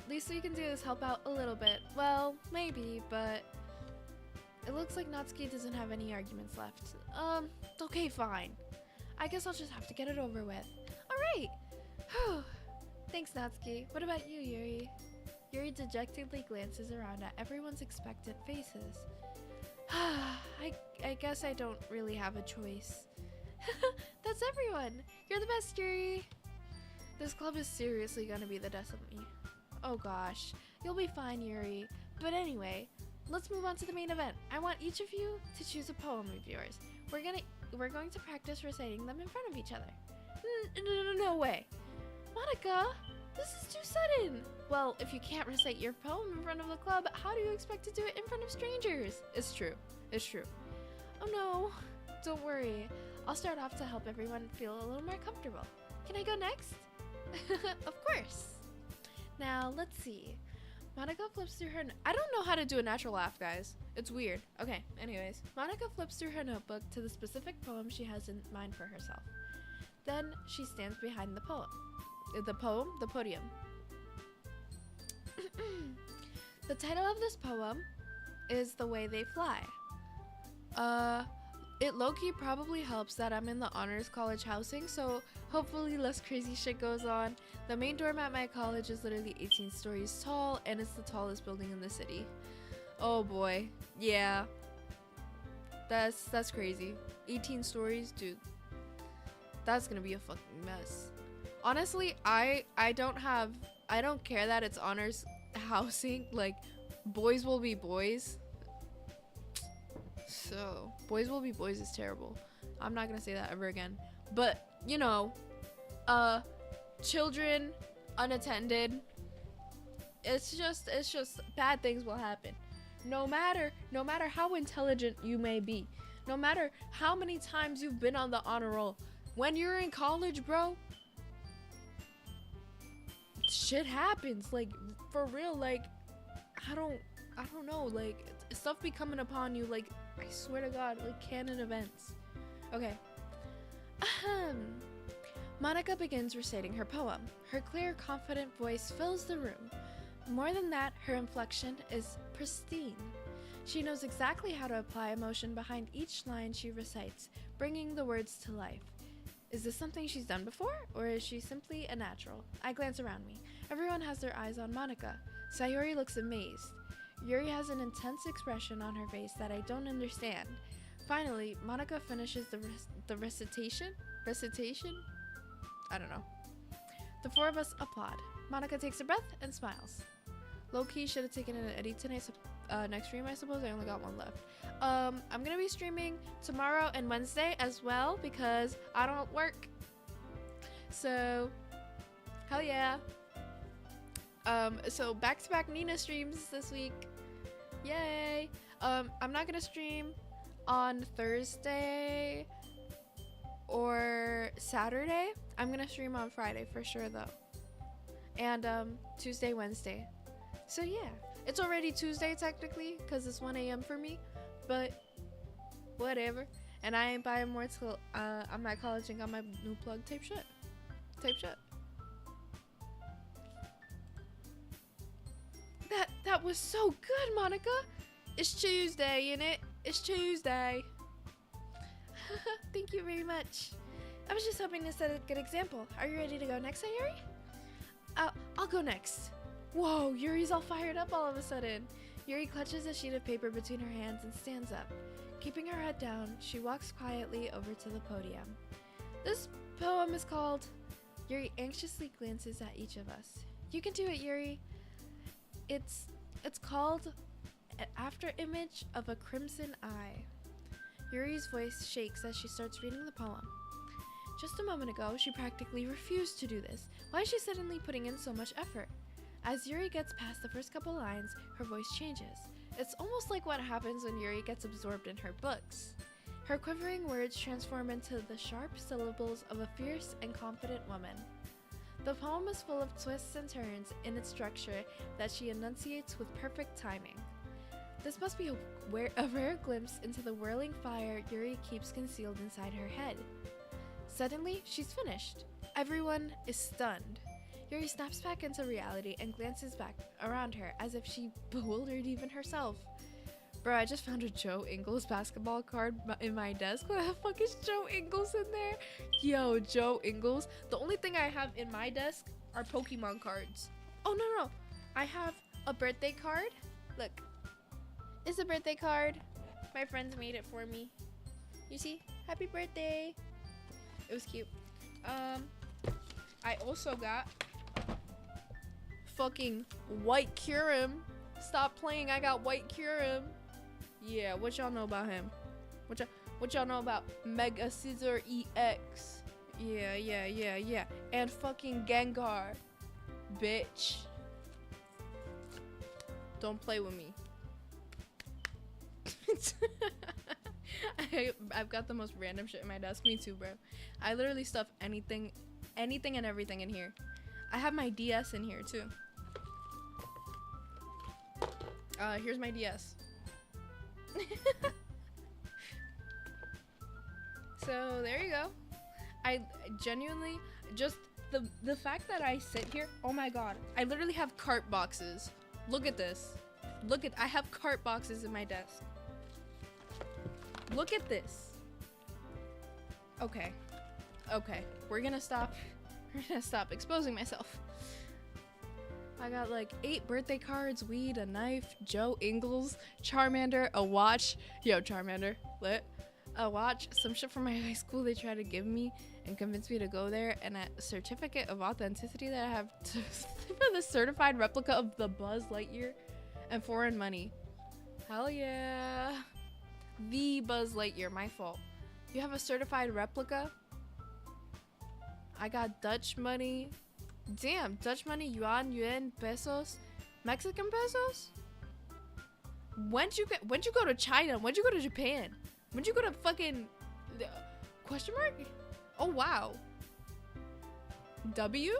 Least we can do is help out a little bit. Well, maybe, but it looks like Natsuki doesn't have any arguments left. Okay, fine. I guess I'll just have to get it over with. Alright! Whew. Thanks, Natsuki. What about you, Yuri? Yuri dejectedly glances around at everyone's expectant faces. I guess I don't really have a choice. That's everyone! You're the best, Yuri! This club is seriously gonna be the death of me. Oh gosh. You'll be fine, Yuri. But anyway, let's move on to the main event. I want each of you to choose a poem of yours. We're going to practice reciting them in front of each other. No way. Monica, this is too sudden. Well, if you can't recite your poem in front of the club, how do you expect to do it in front of strangers? It's true. It's true. Oh no. Don't worry. I'll start off to help everyone feel a little more comfortable. Can I go next? Of course. Now, let's see. Monica flips through her... I don't know how to do a natural laugh, guys. It's weird. Okay, anyways. Monica flips through her notebook to the specific poem she has in mind for herself. Then she stands behind the poem. The podium. The title of this poem is The Way They Fly. It low-key probably helps that I'm in the honors college housing, so hopefully less crazy shit goes on. The main dorm at my college is literally 18 stories tall, and it's the tallest building in the city. Oh boy, yeah. That's crazy. 18 stories, dude. That's gonna be a fucking mess. Honestly, I don't care that it's honors housing. Like, boys will be boys. So, boys will be boys is terrible. I'm not gonna say that ever again. But, you know, children, unattended, it's just bad things will happen. No matter how intelligent you may be, no matter how many times you've been on the honor roll, when you're in college, bro, shit happens. Like, for real. Like, I don't know. Like, stuff be coming upon you. Like, I swear to God, like canon events. Okay. Monica begins reciting her poem. Her clear, confident voice fills the room. More than that, her inflection is pristine. She knows exactly how to apply emotion behind each line she recites, bringing the words to life. Is this something she's done before, or is she simply a natural? I glance around me. Everyone has their eyes on Monica. Sayori looks amazed. Yuri has an intense expression on her face that I don't understand. Finally, Monica finishes the recitation? Recitation? I don't know. The four of us applaud. Monica takes a breath and smiles. Low-key should have taken an edit tonight, next stream, I suppose. I only got one left. I'm gonna be streaming tomorrow and Wednesday as well because I don't work. So, hell yeah. So back-to-back Nina streams this week. Yay! I'm not gonna stream on Thursday or Saturday. I'm gonna stream on Friday for sure though. And Tuesday, Wednesday. So yeah, it's already Tuesday technically because it's 1 a.m. for me, but whatever. And I ain't buying more till I'm at college and got my new plug tape shut. That was so good, Monica. It's Tuesday, innit? It's Tuesday. Thank you very much. I was just hoping to set a good example. Are you ready to go next, Sayuri? I'll go next. Whoa, Yuri's all fired up all of a sudden. Yuri clutches a sheet of paper between her hands and stands up. Keeping her head down, she walks quietly over to the podium. This poem is called... Yuri anxiously glances at each of us. You can do it, Yuri. It's called An After Image of a Crimson Eye. Yuri's voice shakes as she starts reading the poem. Just a moment ago, she practically refused to do this. Why is she suddenly putting in so much effort? As Yuri gets past the first couple lines, her voice changes. It's almost like what happens when Yuri gets absorbed in her books. Her quivering words transform into the sharp syllables of a fierce and confident woman. The poem is full of twists and turns in its structure that she enunciates with perfect timing. This must be a rare glimpse into the whirling fire Yuri keeps concealed inside her head. Suddenly, she's finished. Everyone is stunned. Yuri snaps back into reality and glances back around her as if she bewildered even herself. Bro, I just found a Joe Ingles basketball card in my desk. What the fuck is Joe Ingles in there? Yo, Joe Ingles. The only thing I have in my desk are Pokemon cards. Oh, no. I have a birthday card. Look. It's a birthday card. My friends made it for me. You see? Happy birthday. It was cute. I also got fucking White Kyurem. Stop playing, I got White Kyurem. Yeah, what y'all know about him? What y'all know about Mega Scissor EX? Yeah. And fucking Gengar. Bitch. Don't play with me. I've got the most random shit in my desk. Me too, bro. I literally stuff anything and everything in here. I have my DS in here too. Here's my DS. So there you go. I genuinely just the fact that I sit here, oh my god, I literally have cart boxes. Look at this. I have cart boxes in my desk. Look at this. Okay. Okay. We're gonna stop. We're gonna stop exposing myself. I got like 8 birthday cards, weed, a knife, Joe Ingles, Charmander, a watch. Yo, Charmander, lit. A watch, some shit from my high school they tried to give me and convince me to go there, and a certificate of authenticity that I have for the certified replica of the Buzz Lightyear, and foreign money. Hell yeah. The Buzz Lightyear, my fault. You have a certified replica? I got Dutch money. Damn, Dutch money, yuan, pesos, Mexican pesos? When'd you go to China? When'd you go to Japan? When'd you go to fucking question mark? Oh wow. W?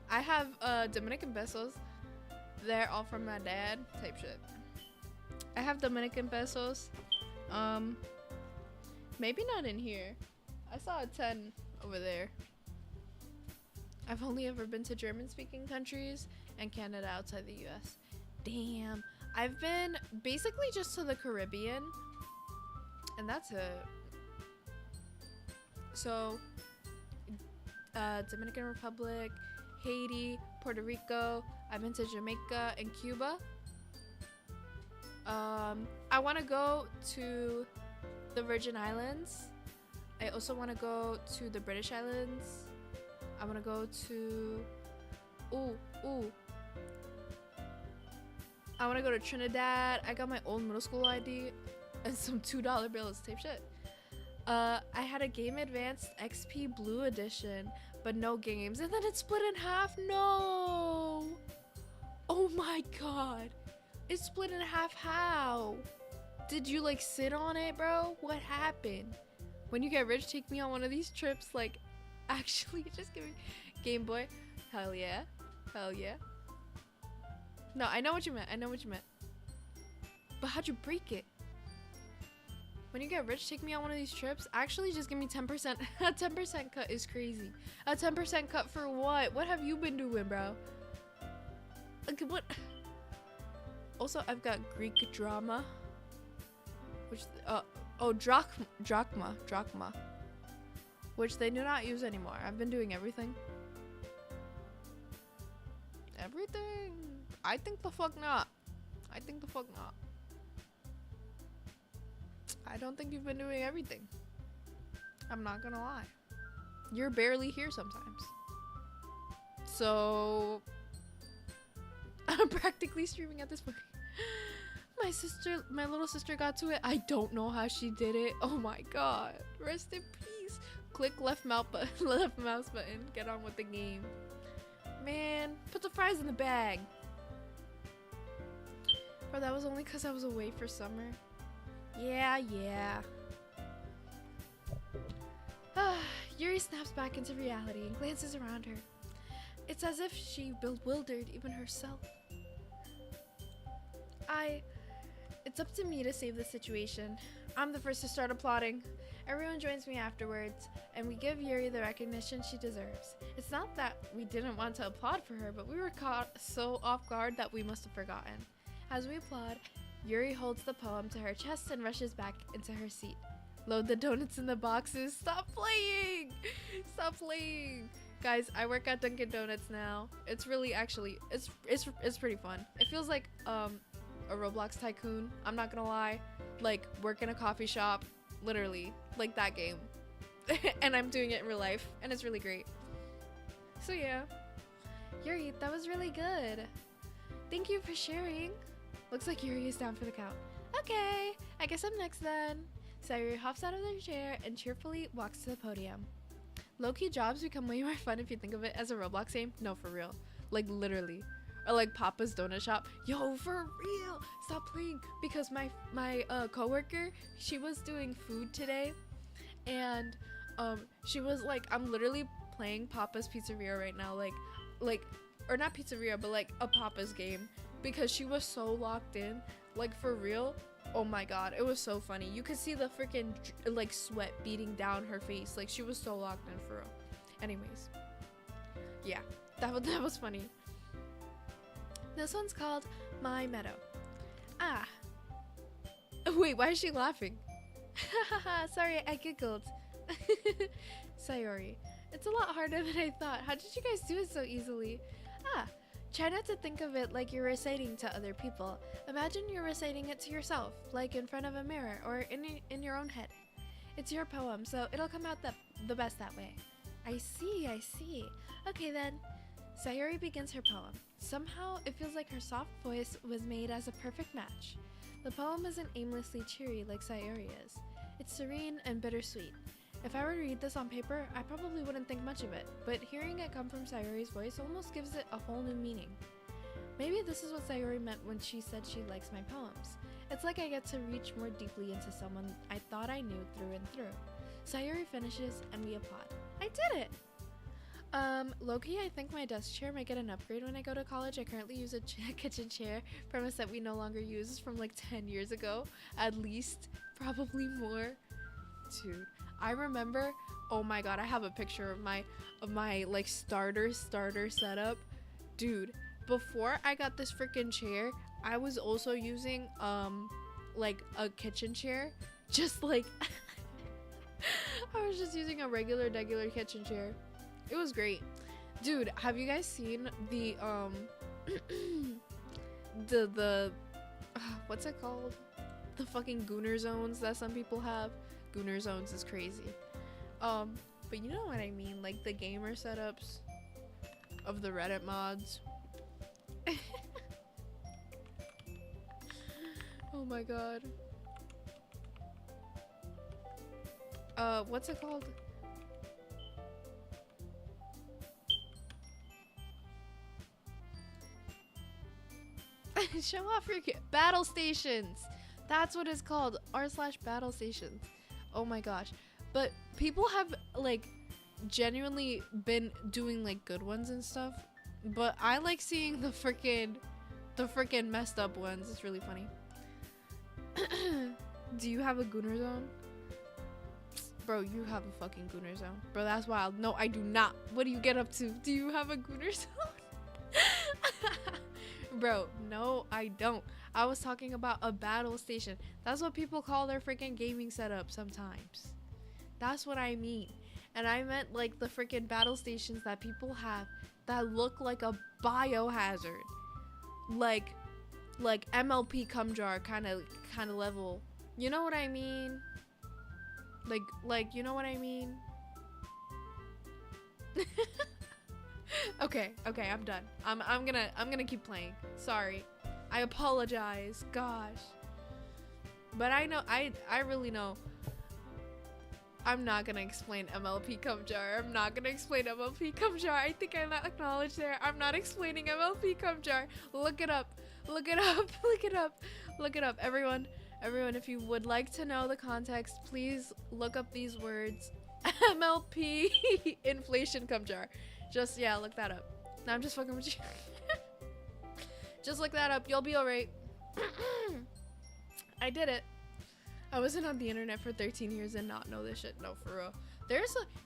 I have Dominican pesos. They're all from my dad type shit. I have Dominican pesos. Maybe not in here. I saw a 10 over there. I've only ever been to German-speaking countries and Canada outside the US. Damn. I've been basically just to the Caribbean, and that's it. So, Dominican Republic, Haiti, Puerto Rico. I've been to Jamaica and Cuba. I want to go to the Virgin Islands. I also want to go to the British Islands. I want to go to... I want to go to Trinidad. I got my old middle school ID and some $2 bills type shit. I had a Game Advanced XP Blue Edition, but no games. And then it split in half. No! Oh my god. It split in half. How? Did you like sit on it, bro? What happened? When you get rich, take me on one of these trips. Like, actually, just give me Game Boy. Hell yeah. Hell yeah. No, I know what you meant. I know what you meant. But how'd you break it? When you get rich, take me on one of these trips. Actually, just give me 10%. A 10% cut is crazy. A 10% cut for what? What have you been doing, bro? Okay, what? Also, I've got Greek drama. Which, drachma. Which they do not use anymore. I've been doing everything. Everything? I think the fuck not. I think the fuck not. I don't think you've been doing everything. I'm not gonna lie. You're barely here sometimes. So... I'm practically streaming at this point. My little sister got to it. I don't know how she did it. Oh my god. Rest in peace. Click left mouse button. Get on with the game. Man, put the fries in the bag. Bro, that was only because I was away for summer. Yeah. Yuri snaps back into reality and glances around her. It's as if she bewildered even herself. It's up to me to save the situation. I'm the first to start applauding. Everyone joins me afterwards, and we give Yuri the recognition she deserves. It's not that we didn't want to applaud for her, but we were caught so off guard that we must have forgotten. As we applaud, Yuri holds the poem to her chest and rushes back into her seat. Load the donuts in the boxes. Stop playing! Stop playing! Guys, I work at Dunkin' Donuts now. It's really actually, it's pretty fun. It feels like a Roblox tycoon. I'm not gonna lie. Like, work in a coffee shop. Literally. Like that game. And I'm doing it in real life. And it's really great. So yeah. Yuri, that was really good. Thank you for sharing. Looks like Yuri is down for the count. Okay, I guess I'm next then. Sayuri hops out of their chair and cheerfully walks to the podium. Low-key jobs become way more fun if you think of it as a Roblox game. No, for real. Like, literally. Or like Papa's Donut Shop. Yo, for real! Stop playing. Because my coworker, she was doing food today. And she was like, I'm literally playing Papa's Pizzeria right now. Like, or not Pizzeria, but like a Papa's game. Because she was so locked in. Like, for real. Oh my god, it was so funny. You could see the freaking like sweat beating down her face. Like, she was so locked in, for real. Anyways, yeah, that was funny. This one's called My Meadow. Ah, wait, why is she laughing? Sorry, I giggled. Sayori. It's a lot harder than I thought. How did you guys do it so easily? Ah, try not to think of it like you're reciting to other people. Imagine you're reciting it to yourself, like in front of a mirror or in your own head. It's your poem, so it'll come out the best that way. I see, I see. Okay then. Sayori begins her poem. Somehow, it feels like her soft voice was made as a perfect match. The poem isn't aimlessly cheery like Sayori is. It's serene and bittersweet. If I were to read this on paper, I probably wouldn't think much of it, but hearing it come from Sayori's voice almost gives it a whole new meaning. Maybe this is what Sayori meant when she said she likes my poems. It's like I get to reach more deeply into someone I thought I knew through and through. Sayori finishes and we applaud. I did it! Loki, I think my desk chair might get an upgrade when I go to college. I currently use a kitchen chair from a set we no longer use from like 10 years ago. At least, probably more. Dude, I remember, oh my god, I have a picture of my like starter setup. Dude, before I got this freaking chair, I was also using like a kitchen chair. Just like I was just using a regular kitchen chair. It was great. Dude, have you guys seen the the what's it called? The fucking Gooner zones that some people have? Gooner zones is crazy. But you know what I mean, like the gamer setups of the Reddit mods. Oh my god. What's it called? Show off your battle stations. That's what it's called. r/battle stations. Oh my gosh. But people have like genuinely been doing like good ones and stuff. But I like seeing the freaking messed up ones. It's really funny. Do you have a Gooner zone? Bro, you have a fucking Gooner zone. Bro, that's wild. No, I do not. What do you get up to? Do you have a Gooner zone? Bro, no, I don't. I was talking about a battle station. That's what people call their freaking gaming setup sometimes. That's what I mean. And I meant like the freaking battle stations that people have that look like a biohazard. Like MLP cum jar kind of level. You know what I mean? Like you know what I mean? Okay, I'm done. I'm gonna keep playing. Sorry. I apologize. Gosh. But I know I really know. I'm not gonna explain MLP cum jar. I'm not gonna explain MLP cum jar. I think I acknowledged there. I'm not explaining MLP cum jar. Look it up. Look it up. Look it up. Look it up. Everyone, if you would like to know the context, please look up these words. MLP inflation cum jar. Just, yeah, look that up. No, I'm just fucking with you. Just look that up. You'll be alright. I did it. I wasn't on the internet for 13 years and not know this shit. No, for real.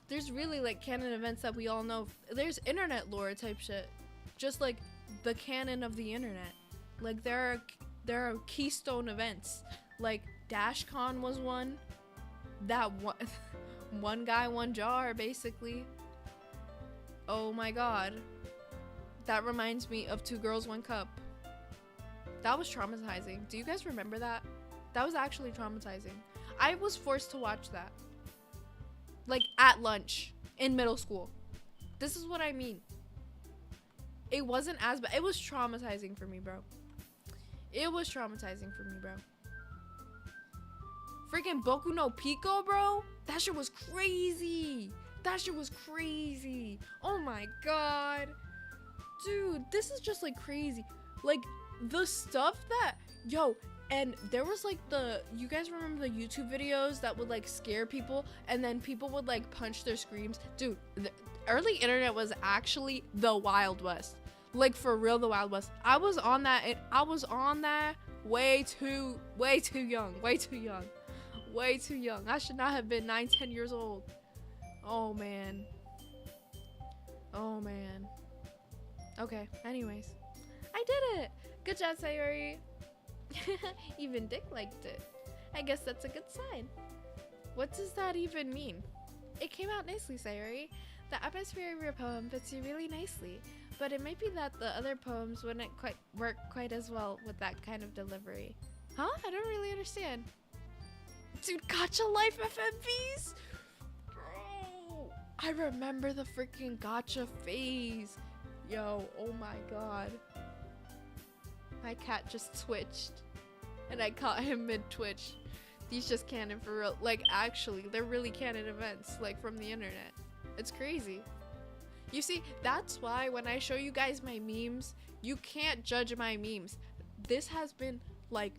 There's really like canon events that we all know. There's internet lore type shit. Just like the canon of the internet. Like there are keystone events. Like DashCon was one. That one guy, one jar, basically. Oh my god. That reminds me of 2 Girls, 1 Cup. That was traumatizing. Do you guys remember that? That was actually traumatizing. I was forced to watch that. Like at lunch in middle school. This is what I mean. It wasn't as bad. It was traumatizing for me, bro. It was traumatizing for me, bro. Freaking Boku no Pico, bro. That shit was crazy. That shit was crazy. Oh my god. Dude, this is just like crazy. Like the stuff that, yo, and there was like you guys remember the YouTube videos that would like scare people and then people would like punch their screams? Dude, the early internet was actually the Wild West. Like for real, the Wild West. I was on that and I was on that way too young. Way too young. I should not have been 9-10 years old. Oh man. Okay, anyways. I did it! Good job, Sayori. Even Dick liked it. I guess that's a good sign. What does that even mean? It came out nicely, Sayuri. The atmosphere of your poem fits you really nicely, but it might be that the other poems wouldn't quite work quite as well with that kind of delivery. Huh? I don't really understand. Dude, Gacha Life FMVs? Bro, I remember the freaking Gacha phase. Yo, oh my god. My cat just twitched, and I caught him mid-twitch. These just canon for real. Like, actually, they're really canon events, like, from the internet. It's crazy. You see, that's why when I show you guys my memes, you can't judge my memes. This has been, like,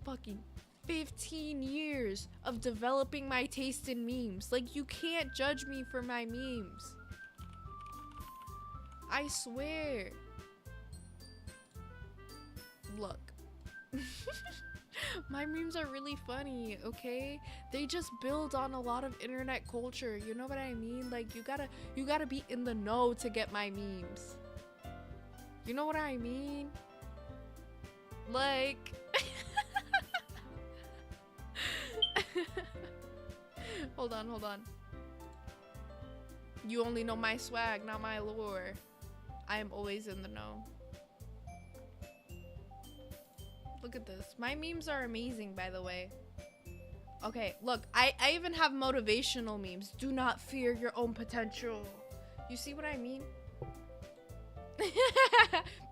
fucking 15 years of developing my taste in memes. Like, you can't judge me for my memes. I swear. Look. My memes are really funny, okay? They just build on a lot of internet culture. You know what I mean? Like, you gotta be in the know to get my memes. You know what I mean? Like Hold on. You only know my swag, not my lore. I am always in the know. Look at this. My memes are amazing, by the way. Okay, look, I even have motivational memes. Do not fear your own potential. You see what I mean?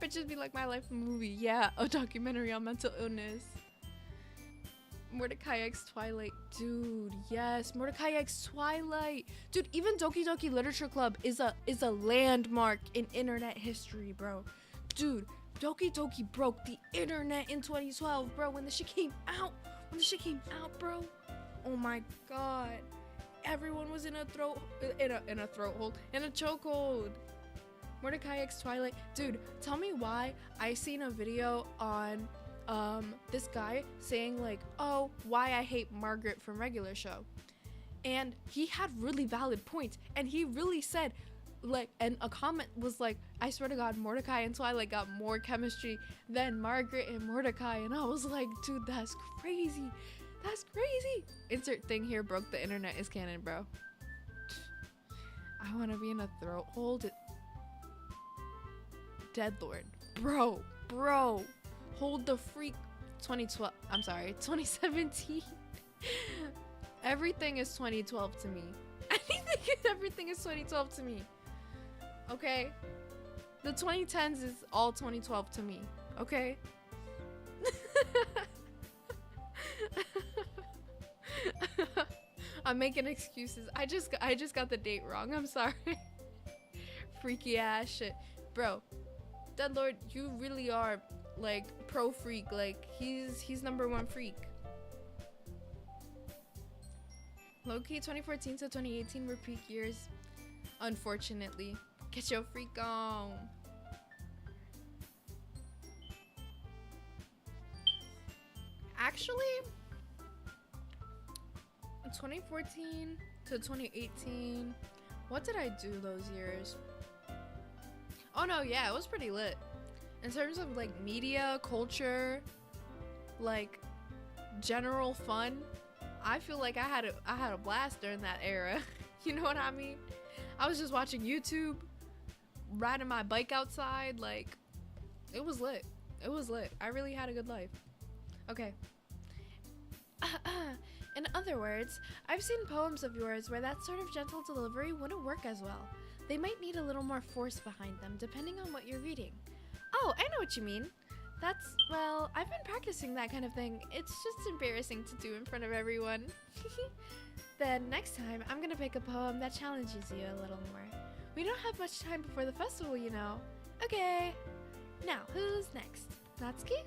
Pictures be like my life movie. Yeah, a documentary on mental illness. Mordecai X Twilight. Dude, yes. Mordecai X Twilight. Dude, even Doki Doki Literature Club is a landmark in internet history, bro. Dude, Doki Doki broke the internet in 2012, bro. When the shit came out. Bro. Oh my god. Everyone was in a chokehold. Mordecai X Twilight. Dude, tell me why I seen a video on this guy saying like, oh, why I hate Margaret from Regular Show. And he had really valid points. And he really said, like, and a comment was like, I swear to God, Mordecai and Twilight got more chemistry than Margaret and Mordecai. And I was like, dude, that's crazy. That's crazy. Insert thing here, broke the internet is canon, bro. I want to be in a throat hold. Deadlord. Bro. Hold the freak. 2012. I'm sorry, 2017. Everything is 2012 to me. Everything is 2012 to me. Okay? The 2010s is all 2012 to me. Okay? I'm making excuses. I just got the date wrong. I'm sorry. Freaky ass shit. Bro, Deadlord, you really are like pro freak. Like he's #1 freak. Low-key 2014 to 2018 were peak years. Unfortunately. Get your freak on. Actually, 2014 to 2018, what did I do those years? Oh no, yeah, it was pretty lit. In terms of like media, culture, like general fun, I feel like I had a blast during that era. You know what I mean? I was just watching YouTube, riding my bike outside, like it was lit. It was lit. I really had a good life. Okay. In other words, I've seen poems of yours where that sort of gentle delivery wouldn't work as well. They might need a little more force behind them, depending on what you're reading. Oh, I know what you mean. Well, I've been practicing that kind of thing. It's just embarrassing to do in front of everyone. Then next time, I'm gonna pick a poem that challenges you a little more. We don't have much time before the festival, you know. Okay. Now, who's next? Natsuki?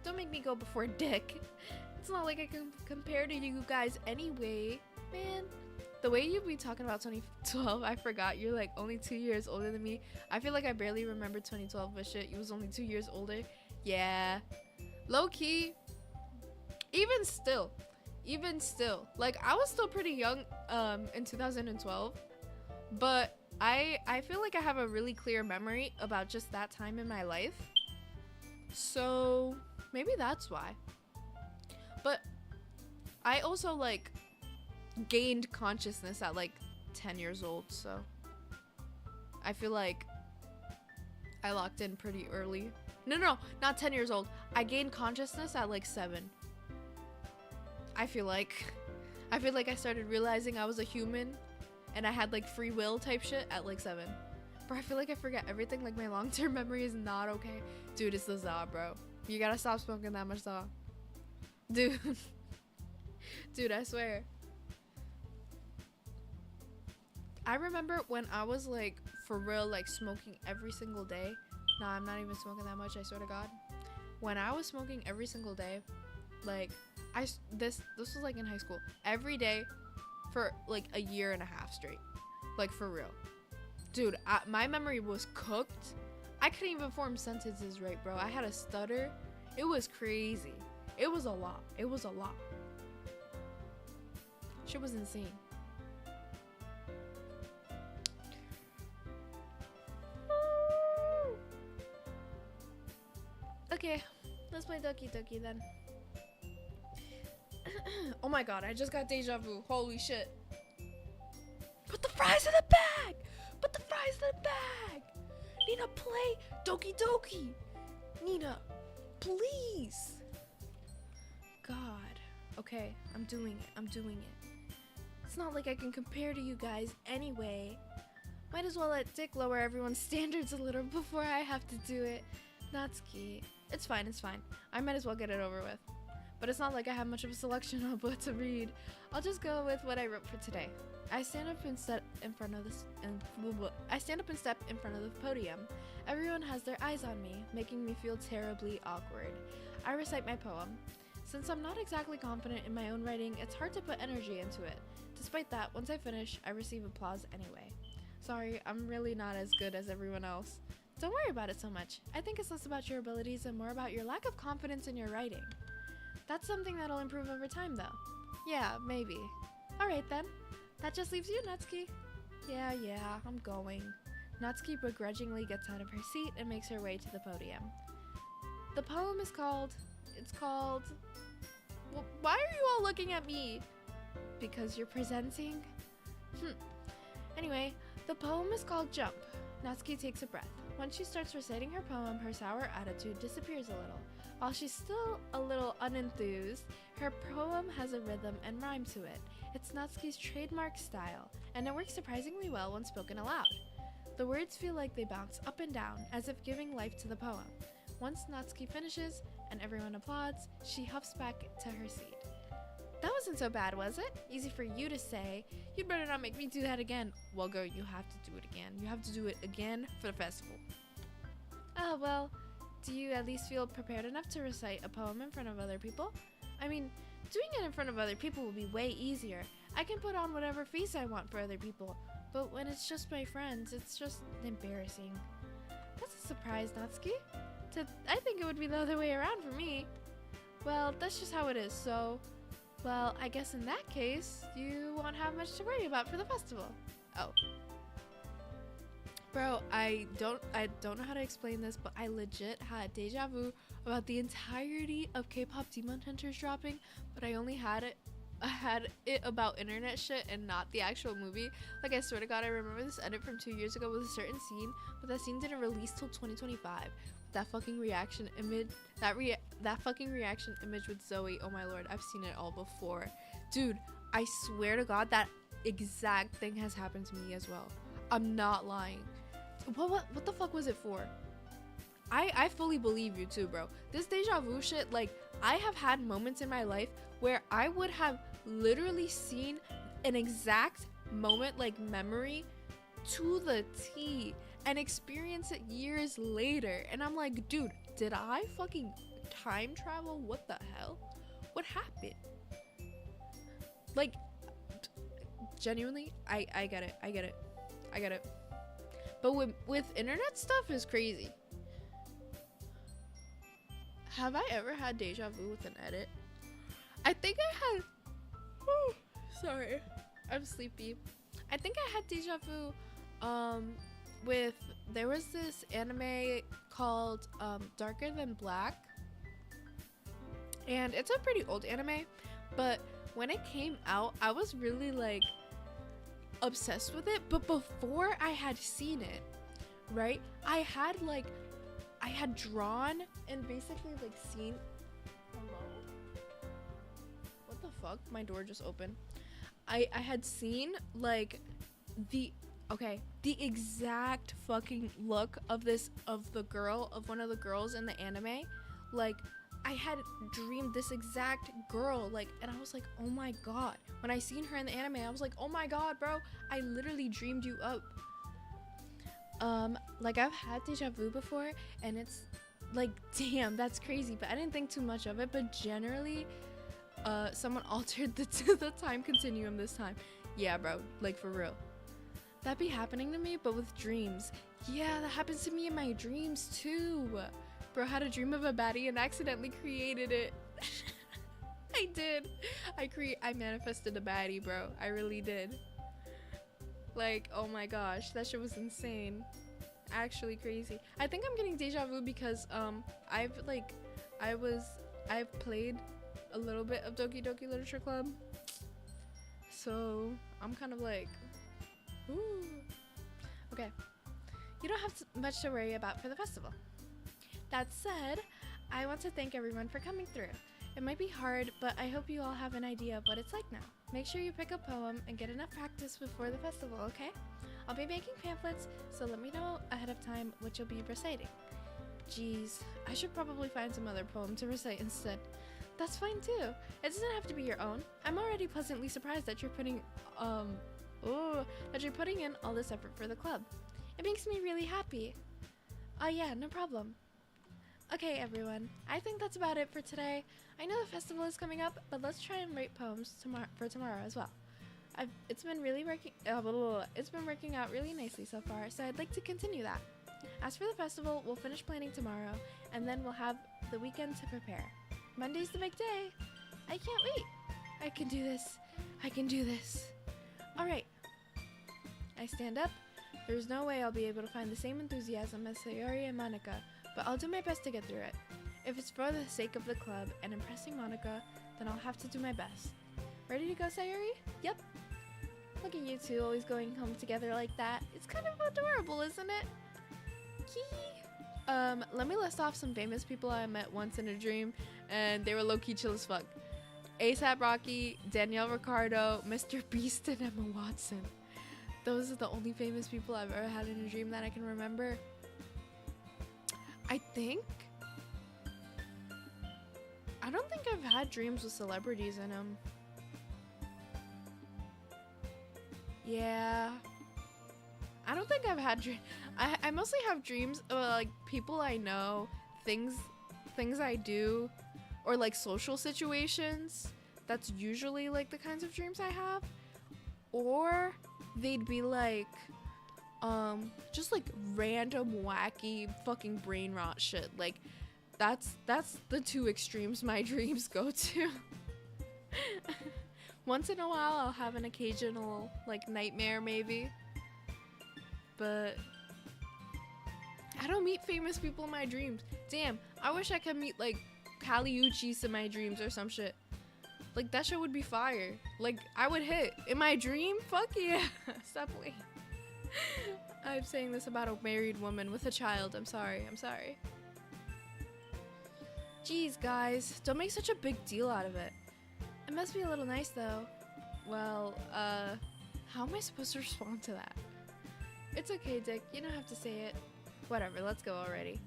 Don't make me go before Dick. It's not like I can compare to you guys anyway. Man, the way you be talking about 2012, I forgot you're like only 2 years older than me. I feel like I barely remember 2012, but shit, you was only 2 years older. Yeah. Low-key, even still, like I was still pretty young in 2012, but I feel like I have a really clear memory about just that time in my life. So maybe that's why. But I also like gained consciousness at like 10 years old, so I feel like I locked in pretty early. No, not 10 years old. I gained consciousness at like 7. I feel like I started realizing I was a human and I had like free will type shit at like 7. Bro, I feel like I forget everything. Like my long-term memory is not okay. Dude, it's the za, bro. You gotta stop smoking that much za. Dude. Dude, I swear. I remember when I was like for real like smoking every single day. Nah, I'm not even smoking that much, I swear to God. When I was smoking every single day, like this was like in high school. Every day for like a year and a half straight. Like for real. Dude, my memory was cooked. I couldn't even form sentences right, bro. I had a stutter. It was crazy. It was a lot. It was a lot. Shit was insane. Okay, let's play Doki Doki then. Oh my god, I just got deja vu. Holy shit. Put the fries in the bag! Put the fries in the bag! Nina, play Doki Doki! Nina, please! God. Okay, I'm doing it. I'm doing it. It's not like I can compare to you guys anyway. Might as well let Dick lower everyone's standards a little before I have to do it. Natsuki. It's fine, it's fine. I might as well get it over with. But it's not like I have much of a selection of what to read. I'll just go with what I wrote for today. I stand up and step in front of the podium. Everyone has their eyes on me, making me feel terribly awkward. I recite my poem. Since I'm not exactly confident in my own writing, it's hard to put energy into it. Despite that, once I finish, I receive applause anyway. Sorry, I'm really not as good as everyone else. Don't worry about it so much. I think it's less about your abilities and more about your lack of confidence in your writing. That's something that'll improve over time, though. Yeah, maybe. Alright then. That just leaves you, Natsuki. Yeah, I'm going. Natsuki begrudgingly gets out of her seat and makes her way to the podium. The poem is called... Well, why are you all looking at me? Because you're presenting? Anyway, the poem is called Jump. Natsuki takes a breath. Once she starts reciting her poem, her sour attitude disappears a little. While she's still a little unenthused, her poem has a rhythm and rhyme to it. It's Natsuki's trademark style, and it works surprisingly well when spoken aloud. The words feel like they bounce up and down, as if giving life to the poem. Once Natsuki finishes, and everyone applauds, she huffs back to her seat. That wasn't so bad, was it? Easy for you to say. You'd better not make me do that again. Well, girl, you have to do it again. You have to do it again for the festival. Oh, well, do you at least feel prepared enough to recite a poem in front of other people? I mean, doing it in front of other people will be way easier. I can put on whatever face I want for other people. But when it's just my friends, it's just embarrassing. That's a surprise, Natsuki. I think it would be the other way around for me. Well, that's just how it is, so... Well, I guess in that case, you won't have much to worry about for the festival. Oh. Bro, I don't know how to explain this, but I legit had deja vu about the entirety of K-pop Demon Hunters dropping, but I only had it about internet shit and not the actual movie. Like, I swear to God, I remember this edit from 2 years ago with a certain scene, but that scene didn't release till 2025. That fucking reaction image, that fucking reaction image with Zoe, oh my lord, I've seen it all before. Dude, I swear to God, that exact thing has happened to me as well. I'm not lying. What the fuck was it for? I fully believe you too, bro. This deja vu shit, like, I have had moments in my life where I would have literally seen an exact moment, like memory, to the T and experience it years later. And I'm like, dude, did I fucking time travel? What the hell? What happened? Like, genuinely, I get it. I get it. But with internet stuff is crazy. Have I ever had deja vu with an edit? I think I had... Oh, sorry. I'm sleepy. I think I had deja vu with... There was this anime called Darker Than Black. And it's a pretty old anime. But when it came out, I was really like obsessed with it, but before I had seen it, right, I had drawn and basically like seen, hello, what the fuck, my door just opened. I had seen like the exact fucking look of one of the girls in the anime. Like, I had dreamed this exact girl, like, and I was like, oh my god. When I seen her in the anime, I was like, oh my god, bro, I literally dreamed you up. Like, I've had deja vu before, and it's like, damn, that's crazy, but I didn't think too much of it. But generally, someone altered the time continuum this time. Yeah, bro, like, for real. That be happening to me, but with dreams. Yeah, that happens to me in my dreams too. Bro, had a dream of a baddie and accidentally created it. I did. I manifested a baddie, bro. I really did. Like, oh my gosh, that shit was insane. Actually crazy. I think I'm getting deja vu because I've played a little bit of Doki Doki Literature Club. So I'm kind of like, ooh. Okay. You don't have much to worry about for the festival. That said, I want to thank everyone for coming through. It might be hard, but I hope you all have an idea of what it's like now. Make sure you pick a poem and get enough practice before the festival, okay? I'll be making pamphlets, so let me know ahead of time what you'll be reciting. Jeez, I should probably find some other poem to recite instead. That's fine too. It doesn't have to be your own. I'm already pleasantly surprised that you're putting in all this effort for the club. It makes me really happy. Oh yeah, no problem. Okay, everyone. I think that's about it for today. I know the festival is coming up, but let's try and write poems for tomorrow as well. It's been working out really nicely so far, so I'd like to continue that. As for the festival, we'll finish planning tomorrow, and then we'll have the weekend to prepare. Monday's the big day. I can't wait. I can do this. I can do this. All right. I stand up. There's no way I'll be able to find the same enthusiasm as Sayori and Monica, but I'll do my best to get through it. If it's for the sake of the club and impressing Monica, then I'll have to do my best. Ready to go, Sayori? Yep. Look at you two always going home together like that. It's kind of adorable, isn't it? Kee. Let me list off some famous people I met once in a dream, and they were low-key chill as fuck. A$AP Rocky, Danielle Ricciardo, Mr. Beast, and Emma Watson. Those are the only famous people I've ever had in a dream that I can remember. I don't think I've had dreams with celebrities in them. Yeah. I don't think I've had dreams. I mostly have dreams of like people I know, things I do, or like social situations. That's usually like the kinds of dreams I have. Or they'd be like just like random wacky fucking brain rot shit. Like that's the two extremes my dreams go to. Once in a while I'll have an occasional like nightmare maybe, but I don't meet famous people in my dreams. Damn, I wish I could meet like Kali Uchis in my dreams or some shit. Like that shit would be fire. Like I would hit in my dream. Fuck yeah. Stop playing. I'm saying this about a married woman with a child. I'm sorry. Jeez, guys, don't make such a big deal out of it. It must be a little nice though. Well, how am I supposed to respond to that? It's okay, Dick. You don't have to say it. Whatever, let's go already.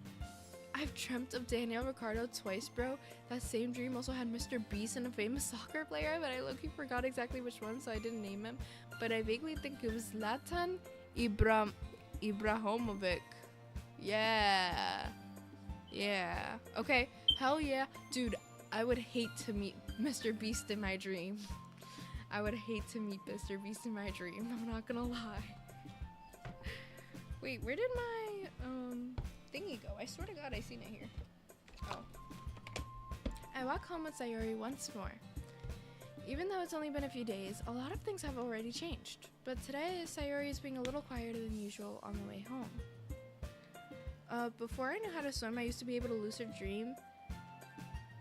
I've dreamt of Danielle Ricciardo twice, bro. That same dream also had Mr. Beast and a famous soccer player, but I low-key forgot exactly which one, so I didn't name him. But I vaguely think it was Zlatan Ibrahimovic. Yeah. Okay. Hell yeah. Dude, I would hate to meet Mr. Beast in my dream. I'm not gonna lie. Wait, where did my thingy go? I swear to God I seen it here. Oh. I walk home with Sayori once more. Even though it's only been a few days, a lot of things have already changed. But today, Sayori is being a little quieter than usual on the way home. Before I knew how to swim, I used to be able to lucid dream,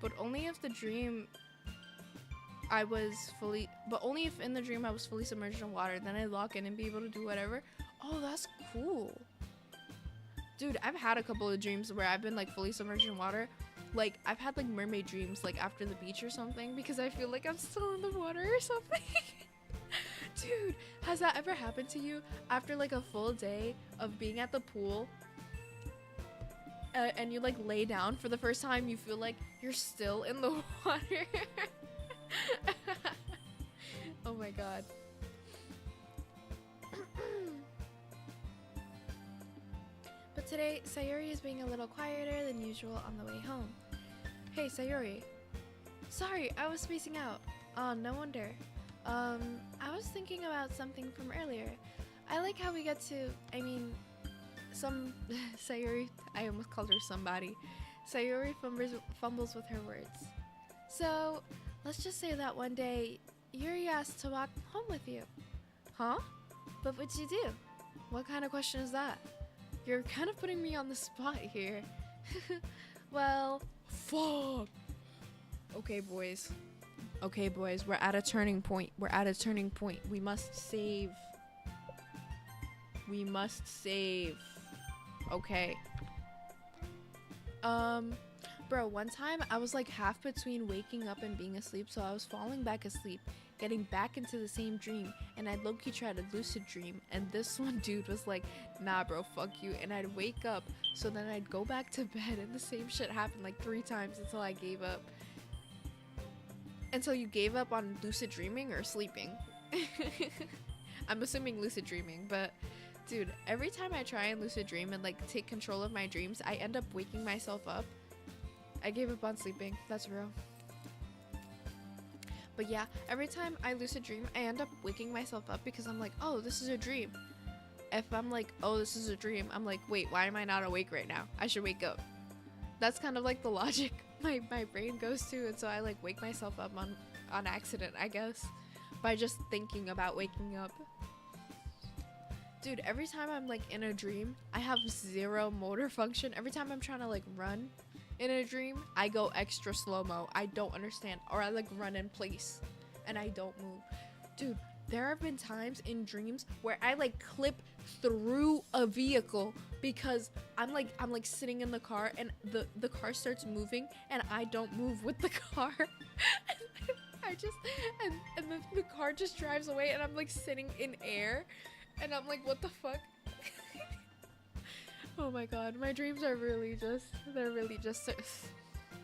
but only if the dream I was fully, but only if in the dream I was fully submerged in water. Then I'd lock in and be able to do whatever. Oh, that's cool. Dude, I've had a couple of dreams where I've been like fully submerged in water. Like I've had like mermaid dreams like after the beach or something because I feel like I'm still in the water or something. Dude, has that ever happened to you after like a full day of being at the pool and you like lay down for the first time, you feel like you're still in the water? Oh my god. But today, Sayuri is being a little quieter than usual on the way home. Hey, Sayuri. Sorry, I was spacing out. Oh, no wonder. I was thinking about something from earlier. I like how we get to, Sayuri, I almost called her somebody. Sayuri fumbles with her words. So, let's just say that one day, Yuri asked to walk home with you. Huh? But what'd you do? What kind of question is that? You're kind of putting me on the spot here. Well, fuck. Okay, boys. Okay, boys, we're at a turning point. We're at a turning point. We must save. We must save. Okay. Bro, one time I was like half between waking up and being asleep, so I was falling back asleep, getting back into the same dream, and I'd low-key try to lucid dream, and this one dude was like, nah bro, fuck you, and I'd wake up, so then I'd go back to bed, and the same shit happened like 3 times until I gave up. Until you gave up on lucid dreaming or sleeping? I'm assuming lucid dreaming, but dude, every time I try and lucid dream and like take control of my dreams, I end up waking myself up. I gave up on sleeping, that's real. But yeah, every time I lucid dream, I end up waking myself up because I'm like, oh, this is a dream. If I'm like, oh, this is a dream, I'm like, wait, why am I not awake right now? I should wake up. That's kind of like the logic my brain goes to, and so I like wake myself up on accident, I guess, by just thinking about waking up. Dude, every time I'm like in a dream, I have 0 motor function. Every time I'm trying to like run in a dream, I go extra slow-mo. I don't understand. Or I like run in place and I don't move. Dude, there have been times in dreams where I like clip through a vehicle because I'm like sitting in the car and the car starts moving and I don't move with the car. And the car just drives away and I'm like sitting in air and I'm like, what the fuck? Oh my god, my dreams are really just,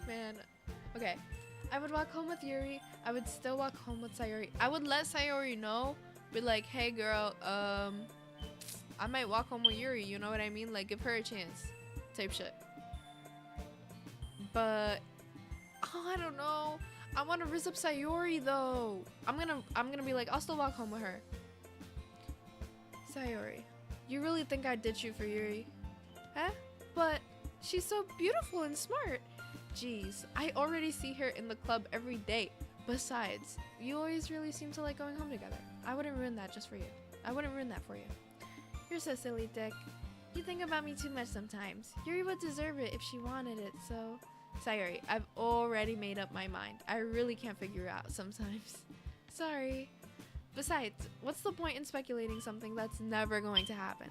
man. Okay, I would walk home with Yuri. I would still walk home with Sayuri. I would let Sayuri know, be like, hey girl, I might walk home with Yuri, you know what I mean? Like, give her a chance, type shit. But, oh, I don't know. I want to rizz up Sayuri though. I'm gonna be like, I'll still walk home with her. Sayuri, you really think I'd ditch you for Yuri? Huh? But she's so beautiful and smart. Jeez, I already see her in the club every day. Besides, you always really seem to like going home together. I wouldn't ruin that just for you. I wouldn't ruin that for you. You're so silly, Dick. You think about me too much sometimes. Yuri would deserve it if she wanted it, so... Sayuri, I've already made up my mind. I really can't figure out sometimes. Sorry. Besides, what's the point in speculating something that's never going to happen?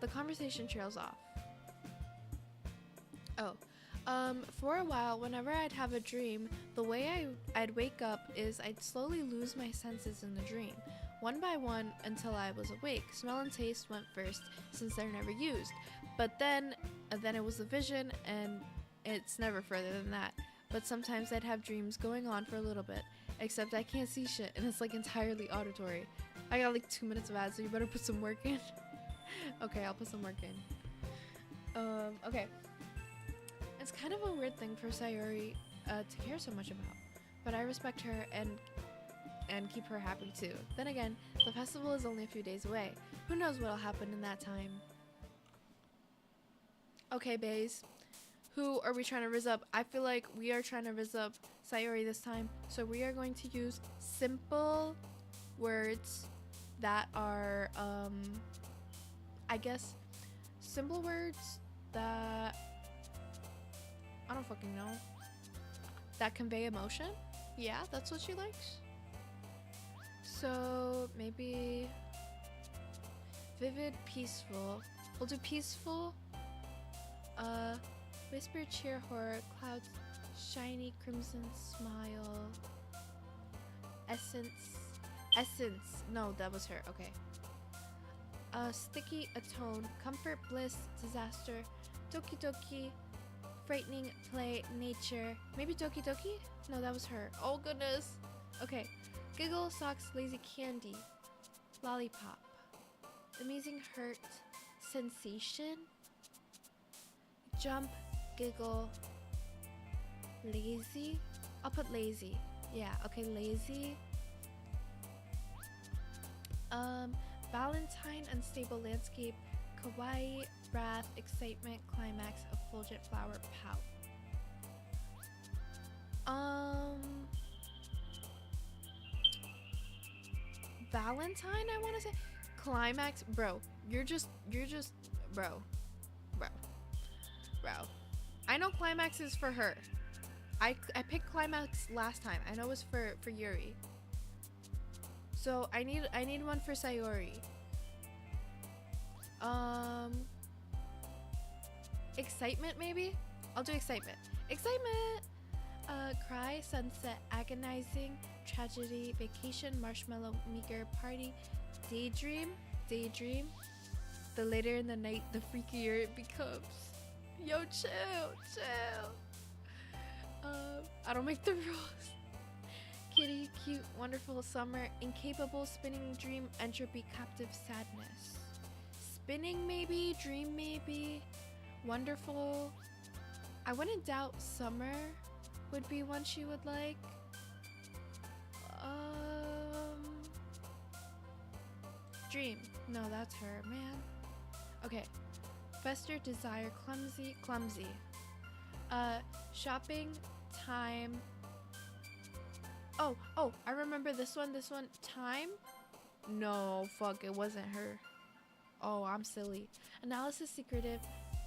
The conversation trails off. For a while, whenever I'd have a dream, the way I'd wake up is I'd slowly lose my senses in the dream, one by one until I was awake. Smell and taste went first, since they're never used. But then it was the vision, and it's never further than that. But sometimes I'd have dreams going on for a little bit, except I can't see shit, and it's like entirely auditory. I got like 2 minutes of ads, so you better put some work in. Okay, I'll put some work in. Okay. It's kind of a weird thing for Sayuri to care so much about, but I respect her and keep her happy too. Then again, the festival is only a few days away. Who knows what'll happen in that time? Okay, bays. Who are we trying to rizz up? I feel like we are trying to rizz up Sayuri this time, so we are going to use simple words that are, I guess, simple words that, I don't fucking know, that convey emotion? Yeah, that's what she likes. So maybe vivid, peaceful. We'll do peaceful. Whisper, cheer, horror, clouds, shiny, crimson, smile. Essence. No, that was her. Okay. Sticky, atone, comfort, bliss, disaster, Doki Doki, frightening, play, nature. Maybe Doki Doki? No, that was her. Oh goodness. Okay. Giggle, socks, lazy candy, lollipop, amazing hurt, sensation, jump, giggle, lazy. I'll put lazy. Yeah, okay, lazy. Valentine, unstable landscape, kawaii, wrath, excitement, climax, effulgent flower, pout. Valentine, I want to say. Climax, bro. You're just, bro. I know climax is for her. I picked climax last time. I know it was for Yuri. So I need one for Sayori. Excitement maybe? I'll do excitement. Excitement. Cry, sunset, agonizing, tragedy, vacation, marshmallow, meager, party, daydream. The later in the night, the freakier it becomes. Yo, chill. I don't make the rules. Kitty, cute, wonderful, summer, incapable, spinning, dream, entropy, captive, sadness. Spinning maybe, dream maybe, wonderful. I wouldn't doubt summer would be one she would like. Dream. No, that's her, man. Okay. Fester, desire, clumsy. Shopping, time. Oh, I remember this one. Time? No, fuck, it wasn't her. Oh, I'm silly. Analysis, secretive,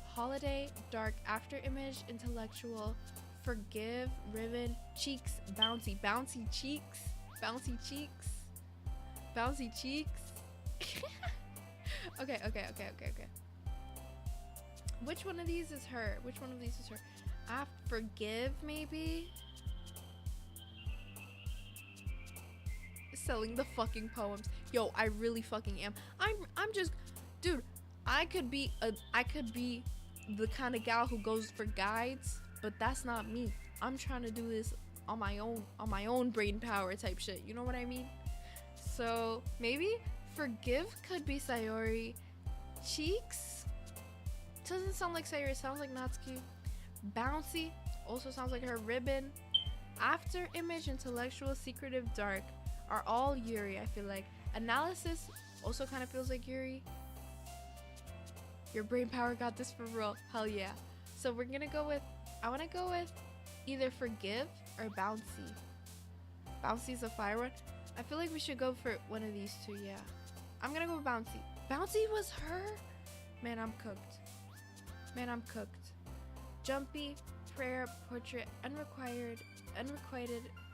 holiday, dark, after image, intellectual, forgive, ribbon, cheeks, bouncy cheeks. Okay. Which one of these is her? Forgive, maybe? Selling the fucking poems. Yo, I really fucking am. I'm just, dude, I could be the kind of gal who goes for guides, but that's not me. I'm trying to do this on my own brain power type shit. You know what I mean? So maybe forgive could be Sayori. Cheeks doesn't sound like Sayori. It sounds like Natsuki. Bouncy also sounds like her. Ribbon. After image, intellectual, secretive, dark are all Yuri. I feel like analysis also kind of feels like Yuri. Your brain power got this for real. Hell yeah. So we're gonna go with, I want to go with either forgive or bouncy. Bouncy's a fire one. I feel like we should go for one of these two. Yeah, I'm gonna go with bouncy. Bouncy was her. Man, I'm cooked. Jumpy, prayer, portrait, unrequited,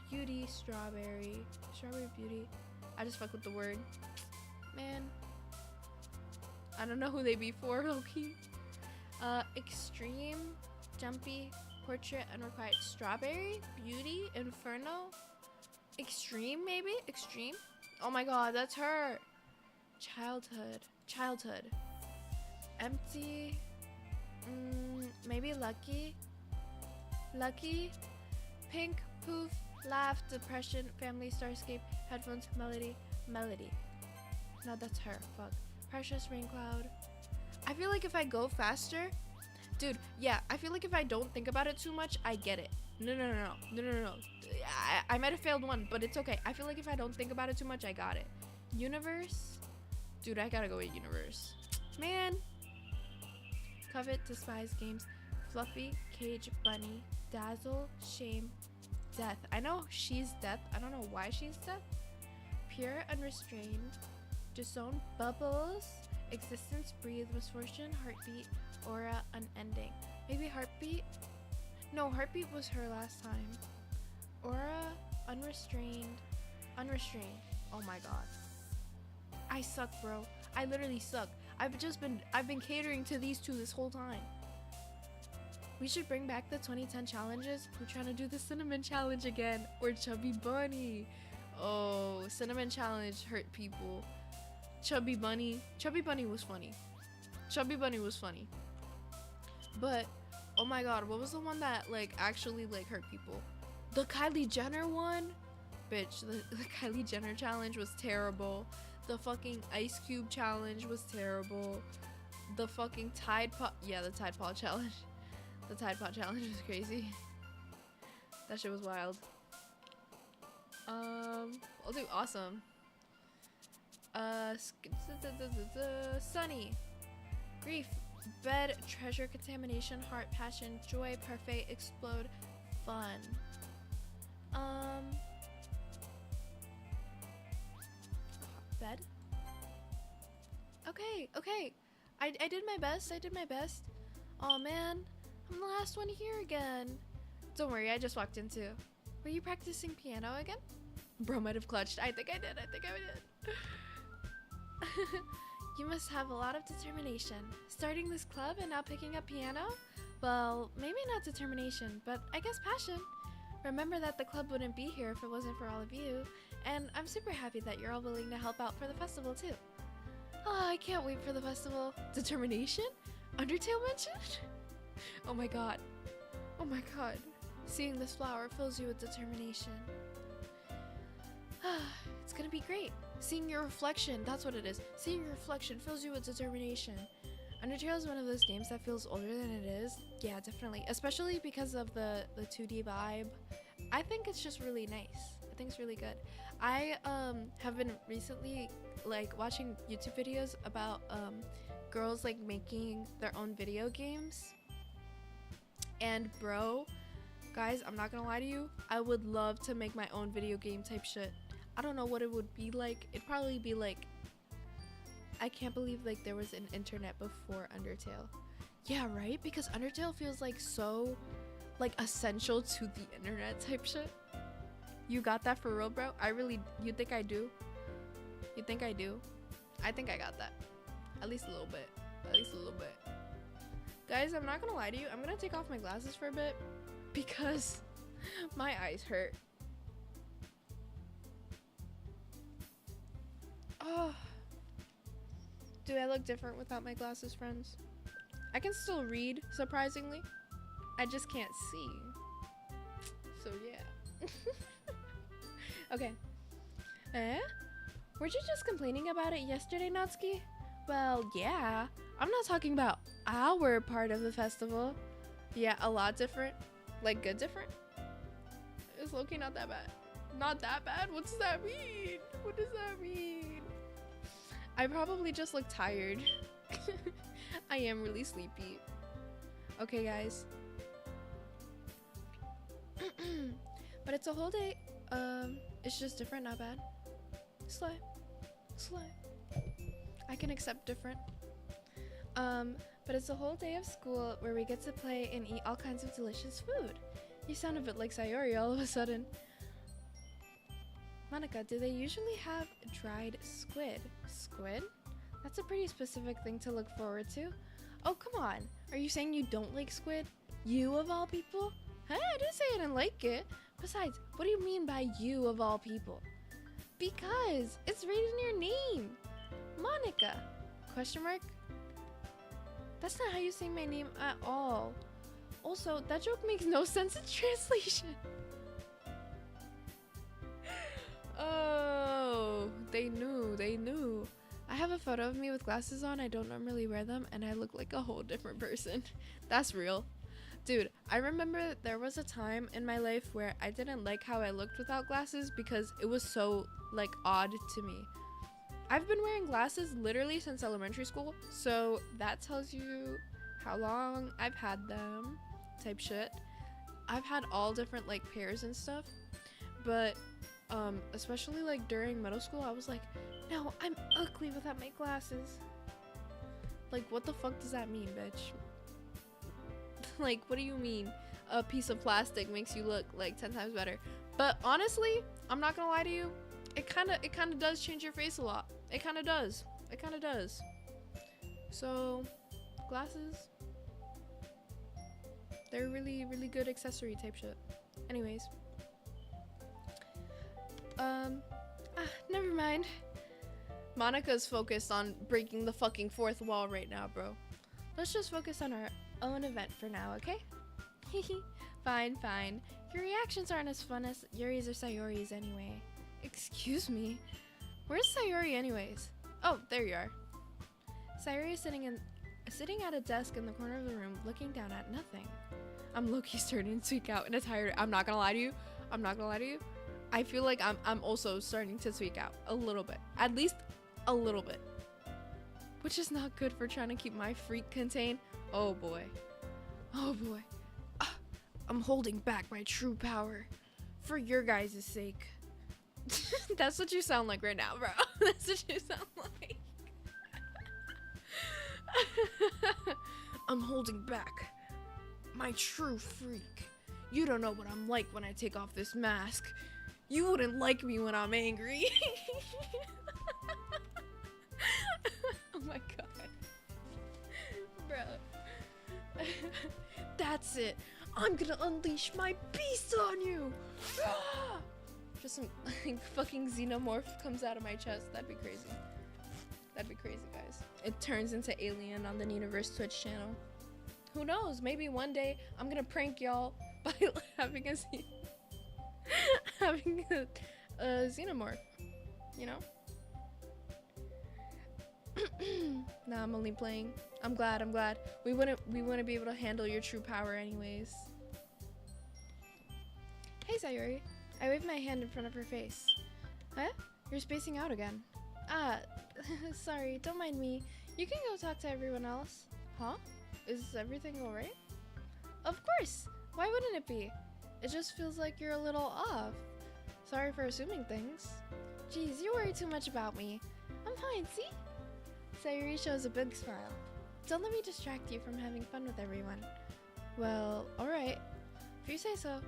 beauty, strawberry beauty. I just fuck with the word. Man, I don't know who they be for, low-key. Extreme, jumpy, portrait, unrequited, strawberry, beauty, inferno, extreme, maybe? Extreme? Oh my god, that's her. Childhood. Empty, maybe lucky, pink, poof, laugh, depression, family, starscape, headphones, melody. No, that's her. Fuck. Precious, rain cloud. I feel like if I go faster, dude, yeah, I feel like if I don't think about it too much, I get it. No. I might have failed one, but it's okay. I feel like if I don't think about it too much, I got it. Universe? Dude, I gotta go with universe. Man. Covet, despise, games, fluffy, cage, bunny, dazzle, shame, death. I know she's death. I don't know why she's death. Pure, unrestrained, disown, bubbles, existence, breathe, misfortune, heartbeat, aura, unending. Maybe heartbeat? No, heartbeat was her last time. Aura, unrestrained. Unrestrained. Oh my god. I suck, bro. I literally suck. I've been catering to these two this whole time. We should bring back the 2010 challenges. We're trying to do the cinnamon challenge again. Or chubby bunny. Oh, cinnamon challenge hurt people. Chubby bunny was funny. Chubby bunny was funny. But oh my god, what was the one that like actually like hurt people? The Kylie Jenner one? Bitch, the Kylie Jenner challenge was terrible. The fucking Ice Cube challenge was terrible. The fucking Tide Pod, yeah, the Tide Pod challenge. The Tide Pod challenge was crazy. That shit was wild. I'll do awesome. Sunny. Grief. Bed. Treasure. Contamination. Heart. Passion. Joy. Parfait. Explode. Fun. Bed. Okay. I did my best. Oh man, I'm the last one here again. Don't worry, I just walked in too. Were you practicing piano again? Bro might have clutched. I think I did. You must have a lot of determination. Starting this club and now picking up piano? Well, maybe not determination, but I guess passion. Remember that the club wouldn't be here if it wasn't for all of you, and I'm super happy that you're all willing to help out for the festival too. Oh, I can't wait for the festival. Determination? Undertale mentioned? Oh my god. Seeing this flower fills you with determination. It's gonna be great. Seeing your reflection, that's what it is. Seeing your reflection fills you with determination. Undertale is one of those games that feels older than it is. Yeah, definitely. Especially because of the 2D vibe. I think it's just really nice. I think it's really good. I have been recently like watching YouTube videos about girls like making their own video games. And bro, guys, I'm not gonna lie to you, I would love to make my own video game type shit. I don't know what it would be like. It'd probably be like, I can't believe like there was an internet before Undertale. Yeah, right? Because Undertale feels like so like essential to the internet type shit. You got that for real, bro? You think I do? You think I do? I think I got that. At least a little bit. Guys, I'm not gonna lie to you. I'm gonna take off my glasses for a bit because my eyes hurt. Oh. Do I look different without my glasses, friends? I can still read, surprisingly. I just can't see. So yeah. Okay. Were you just complaining about it yesterday, Natsuki? Well, yeah. I'm not talking about our part of the festival. Yeah, a lot different. Like good different? It's low-key not that bad. Not that bad? What does that mean? What does that mean? I probably just look tired. I am really sleepy. Okay, guys. But it's a whole day. It's just different, not bad. Slay. I can accept different. But it's a whole day of school where we get to play and eat all kinds of delicious food. You sound a bit like Sayori all of a sudden. Monica, do they usually have dried squid? Squid? That's a pretty specific thing to look forward to. Oh, come on. Are you saying you don't like squid? You of all people? Hey, I didn't say I didn't like it. Besides, what do you mean by you of all people? Because it's right in your name. Monica. Question mark? That's not how you say my name at all. Also, that joke makes no sense in translation. Oh, they knew. I have a photo of me with glasses on. I don't normally wear them, and I look like a whole different person. That's real. Dude, I remember there was a time in my life where I didn't like how I looked without glasses because it was so, like, odd to me. I've been wearing glasses literally since elementary school, so that tells you how long I've had them, type shit. I've had all different, like, pairs and stuff, but especially like during middle school, I was like, no, I'm ugly without my glasses. Like, what the fuck does that mean, bitch? Like, what do you mean a piece of plastic makes you look like 10 times better? But honestly, I'm not gonna lie to you. It kind of does change your face a lot. It kind of does. It kind of does. So, glasses. They're really, really good accessory type shit. Anyways. Never mind. Monica's focused on breaking the fucking fourth wall right now, bro. Let's just focus on our own event for now, okay? Fine, fine. Your reactions aren't as fun as Yuri's or Sayori's anyway. Excuse me? Where's Sayori anyways? Oh, there you are. Sayori is sitting at a desk in the corner of the room, looking down at nothing. I'm low-key starting to tweak out in a tired... I'm not gonna lie to you. I feel like I'm also starting to tweak out a little bit. At least a little bit. Which is not good for trying to keep my freak contained. Oh boy. Oh boy. I'm holding back my true power. For your guys' sake. That's what you sound like right now, bro. That's what you sound like. I'm holding back my true freak. You don't know what I'm like when I take off this mask. You wouldn't like me when I'm angry. Oh my god. Bro. That's it. I'm gonna unleash my beast on you. Just some like, fucking xenomorph comes out of my chest. That'd be crazy. That'd be crazy, guys. It turns into Alien on the NinaVerse Twitch channel. Who knows? Maybe one day I'm gonna prank y'all by having a xenomorph. You know? Nah, I'm only playing. I'm glad. We wouldn't be able to handle your true power anyways. Hey Sayori. I waved my hand in front of her face. Huh? You're spacing out again. Ah, sorry, don't mind me. You can go talk to everyone else. Huh? Is everything alright? Of course! Why wouldn't it be? It just feels like you're a little off. Sorry for assuming things. Geez, you worry too much about me. I'm fine, see? Sayori shows a big smile. Don't let me distract you from having fun with everyone. Well, alright. If you say so.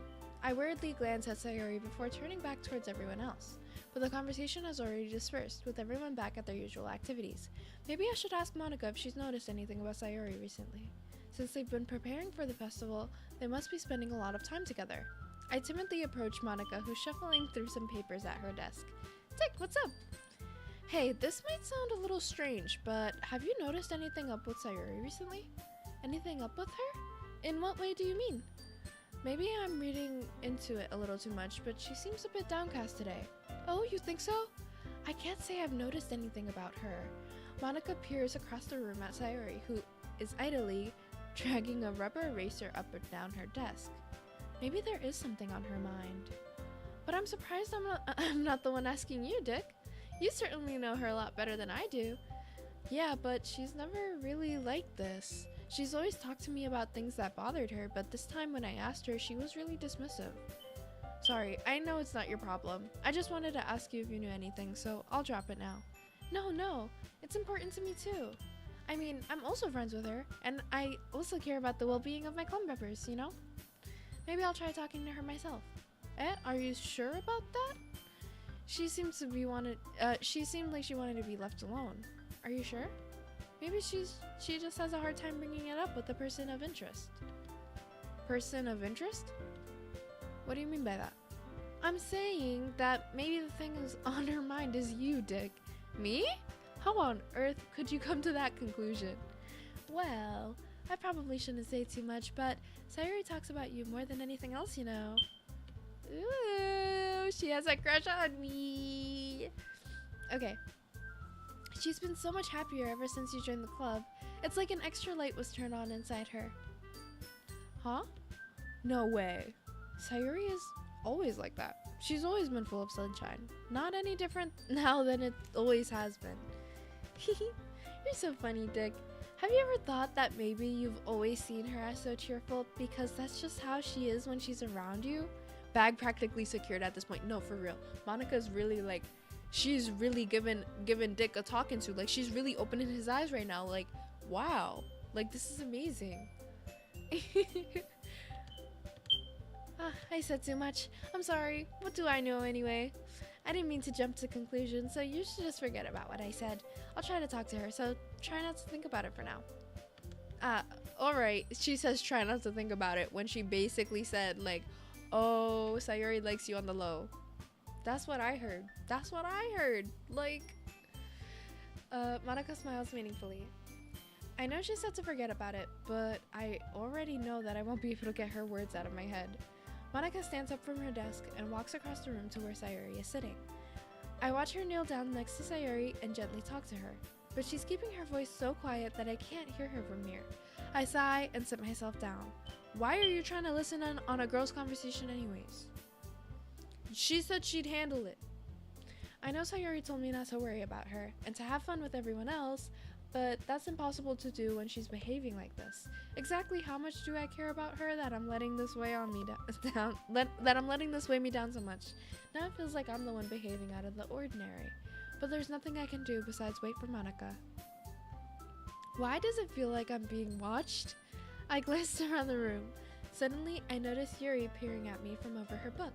I worriedly glance at Sayori before turning back towards everyone else. But the conversation has already dispersed, with everyone back at their usual activities. Maybe I should ask Monica if she's noticed anything about Sayori recently. Since they've been preparing for the festival, they must be spending a lot of time together. I timidly approach Monica, who's shuffling through some papers at her desk. Dick, what's up? Hey, this might sound a little strange, but have you noticed anything up with Sayori recently? Anything up with her? In what way do you mean? Maybe I'm reading into it a little too much, but she seems a bit downcast today. Oh, you think so? I can't say I've noticed anything about her. Monica peers across the room at Sayori, who is idly dragging a rubber eraser up and down her desk. Maybe there is something on her mind. But I'm surprised I'm not the one asking you, Dick. You certainly know her a lot better than I do. Yeah, but she's never really like this. She's always talked to me about things that bothered her, but this time when I asked her, she was really dismissive. Sorry, I know it's not your problem. I just wanted to ask you if you knew anything, so I'll drop it now. No, it's important to me too. I mean, I'm also friends with her, and I also care about the well-being of my club members, you know? Maybe I'll try talking to her myself. Are you sure about that? She seemed like she wanted to be left alone. Are you sure? Maybe she just has a hard time bringing it up with the person of interest. Person of interest? What do you mean by that? I'm saying that maybe the thing is on her mind is you, Dick. Me? How on earth could you come to that conclusion? Well, I probably shouldn't say too much, but Sayori talks about you more than anything else, you know. Ooh, she has a crush on me. Okay. She's been so much happier ever since you joined the club. It's like an extra light was turned on inside her. Huh? No way. Sayori is always like that. She's always been full of sunshine. Not any different now than it always has been. You're so funny, Dick. Have you ever thought that maybe you've always seen her as so cheerful because that's just how she is when she's around you? Bag practically secured at this point. No, for real. Monica's really like, she's really given Dick a talking to. Like, she's really opening his eyes right now. Like, wow. Like, this is amazing. I said too much. I'm sorry. What do I know anyway? I didn't mean to jump to conclusions, so you should just forget about what I said. I'll try to talk to her, so try not to think about it for now. Alright. She says try not to think about it when she basically said, like, oh, Sayori likes you on the low. That's what I heard. That's what I heard. Like, Monica smiles meaningfully. I know she said to forget about it, but I already know that I won't be able to get her words out of my head. Monica stands up from her desk and walks across the room to where Sayori is sitting. I watch her kneel down next to Sayori and gently talk to her, but she's keeping her voice so quiet that I can't hear her from here. I sigh and sit myself down. Why are you trying to listen on a girl's conversation anyways? She said she'd handle it. I know Sayori told me not to worry about her and to have fun with everyone else, but that's impossible to do when she's behaving like this. Exactly how much do I care about her that I'm letting this weigh on me down? That I'm letting this weigh me down so much? Now it feels like I'm the one behaving out of the ordinary. But there's nothing I can do besides wait for Monica. Why does it feel like I'm being watched? I glanced around the room. Suddenly, I noticed Yuri peering at me from over her book,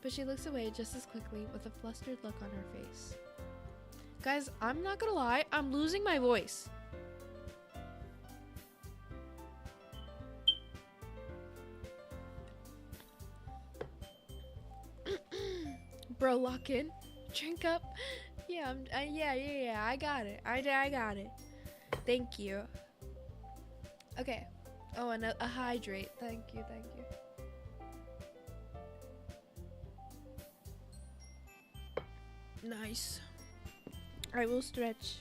but she looks away just as quickly with a flustered look on her face. Guys, I'm not gonna lie, I'm losing my voice. Bro, lock in. Drink up. Yeah, yeah, I got it. I got it. Thank you. Okay. Oh, and a hydrate. Thank you. Nice. I will stretch.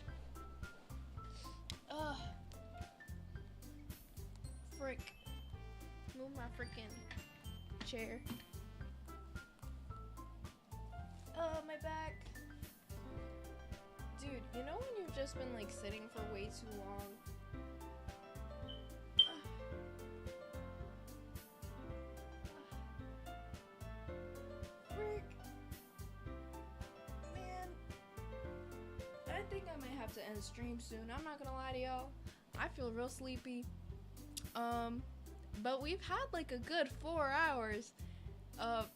Ugh. Frick. Move my freaking chair. My back. Dude, you know when you've just been like sitting for way too long? Frick. Man. I think I might have to end stream soon. I'm not gonna lie to y'all. I feel real sleepy. But we've had like a good 4 hours of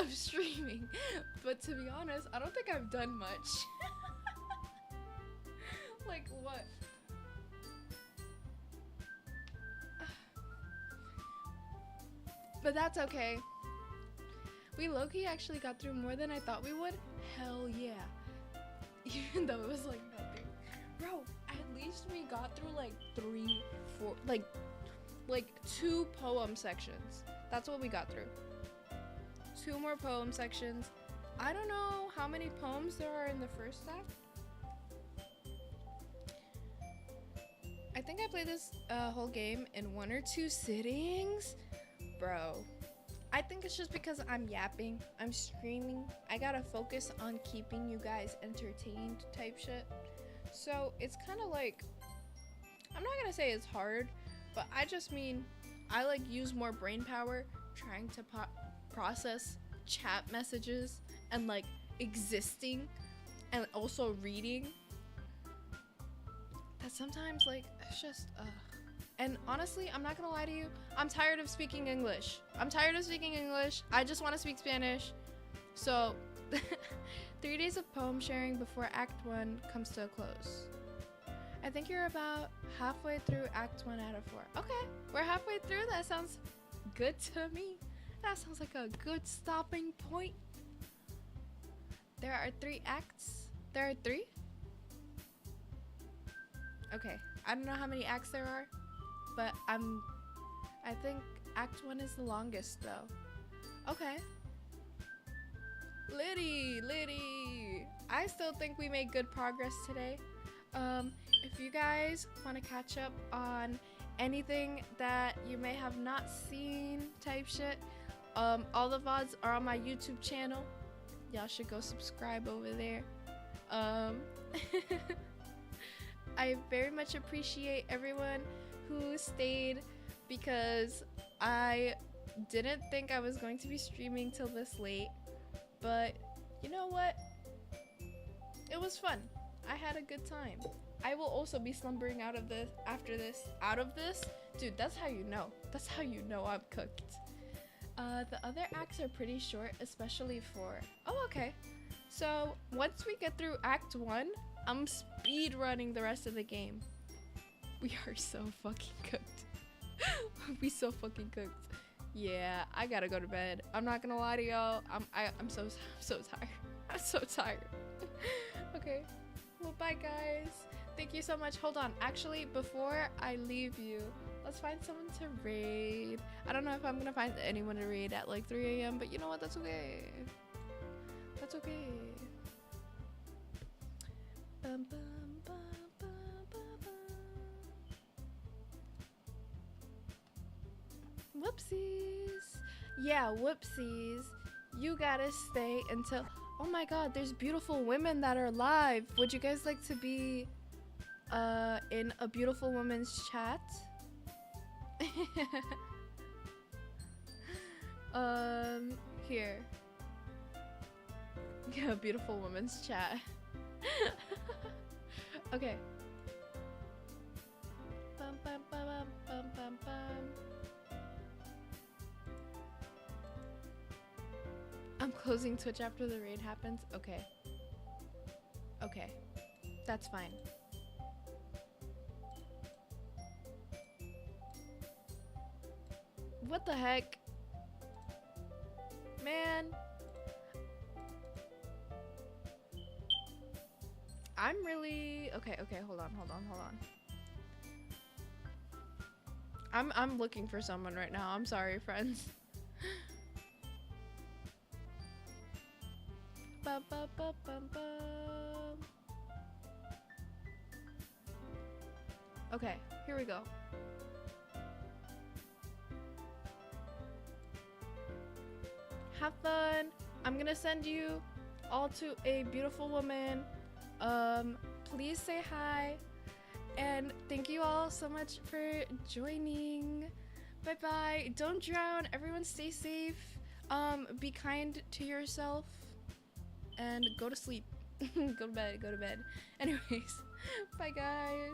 streaming. But to be honest, I don't think I've done much. Like what? But that's okay. We low-key actually got through more than I thought we would. Hell yeah. Even though it was like nothing. Bro, at least we got through like 3, 4, like 2 poem sections. That's what we got through. 2 more poem sections. I don't know how many poems there are in the first act. I think I played this whole game in 1 or 2 sittings. Bro, I think it's just because I'm yapping, I'm screaming. I gotta focus on keeping you guys entertained type shit. So it's kind of like, I'm not gonna say it's hard, but I just mean I like use more brain power trying to process chat messages and like existing and also reading. That sometimes like it's just and honestly, I'm not gonna lie to you, I'm tired of speaking English. I just want to speak Spanish. So 3 days of poem sharing before Act 1 comes to a close. I think you're about halfway through Act 1 out of 4. Okay, we're halfway through. That sounds good to me. That sounds like a good stopping point. There are 3 acts. There are 3? Okay, I don't know how many acts there are, but I think Act 1 is the longest though. Okay. Liddy, I still think we made good progress today. If you guys want to catch up on anything that you may have not seen type shit, all the VODs are on my YouTube channel. Y'all should go subscribe over there. I very much appreciate everyone who stayed because I didn't think I was going to be streaming till this late, but you know what? It was fun. I had a good time. I will also be slumbering out of this after this. Out of this? Dude, that's how you know. That's how you know I'm cooked. The other acts are pretty short, especially 4. Oh, okay. So once we get through Act 1, I'm speed running the rest of the game. We are so fucking cooked. We so fucking cooked. Yeah, I gotta go to bed. I'm not gonna lie to y'all. I'm so tired. I'm so tired. Okay. Well, bye guys. Thank you so much. Hold on. Actually, before I leave you, let's find someone to raid. I don't know if I'm gonna find anyone to raid at like 3 a.m., but you know what? That's okay. That's okay. Bum, bum, bum, bum, bum, bum. Whoopsies. Yeah, whoopsies. You gotta stay until... Oh my god, there's beautiful women that are live. Would you guys like to be in a beautiful woman's chat? Here. Yeah, beautiful woman's chat. Okay. Bum, bum, bum, bum, bum, bum. I'm closing Twitch after the raid happens. Okay. Okay. That's fine. What the heck? Man. I'm really... Okay, hold on. I'm looking for someone right now. I'm sorry, friends. Ba, ba, ba, bum, bum. Okay, here we go. Have fun. I'm gonna send you all to a beautiful woman. Please say hi. And thank you all so much for joining. Bye bye. Don't drown. Everyone stay safe. Be kind to yourself. And go to sleep. Go to bed. Anyways, bye guys.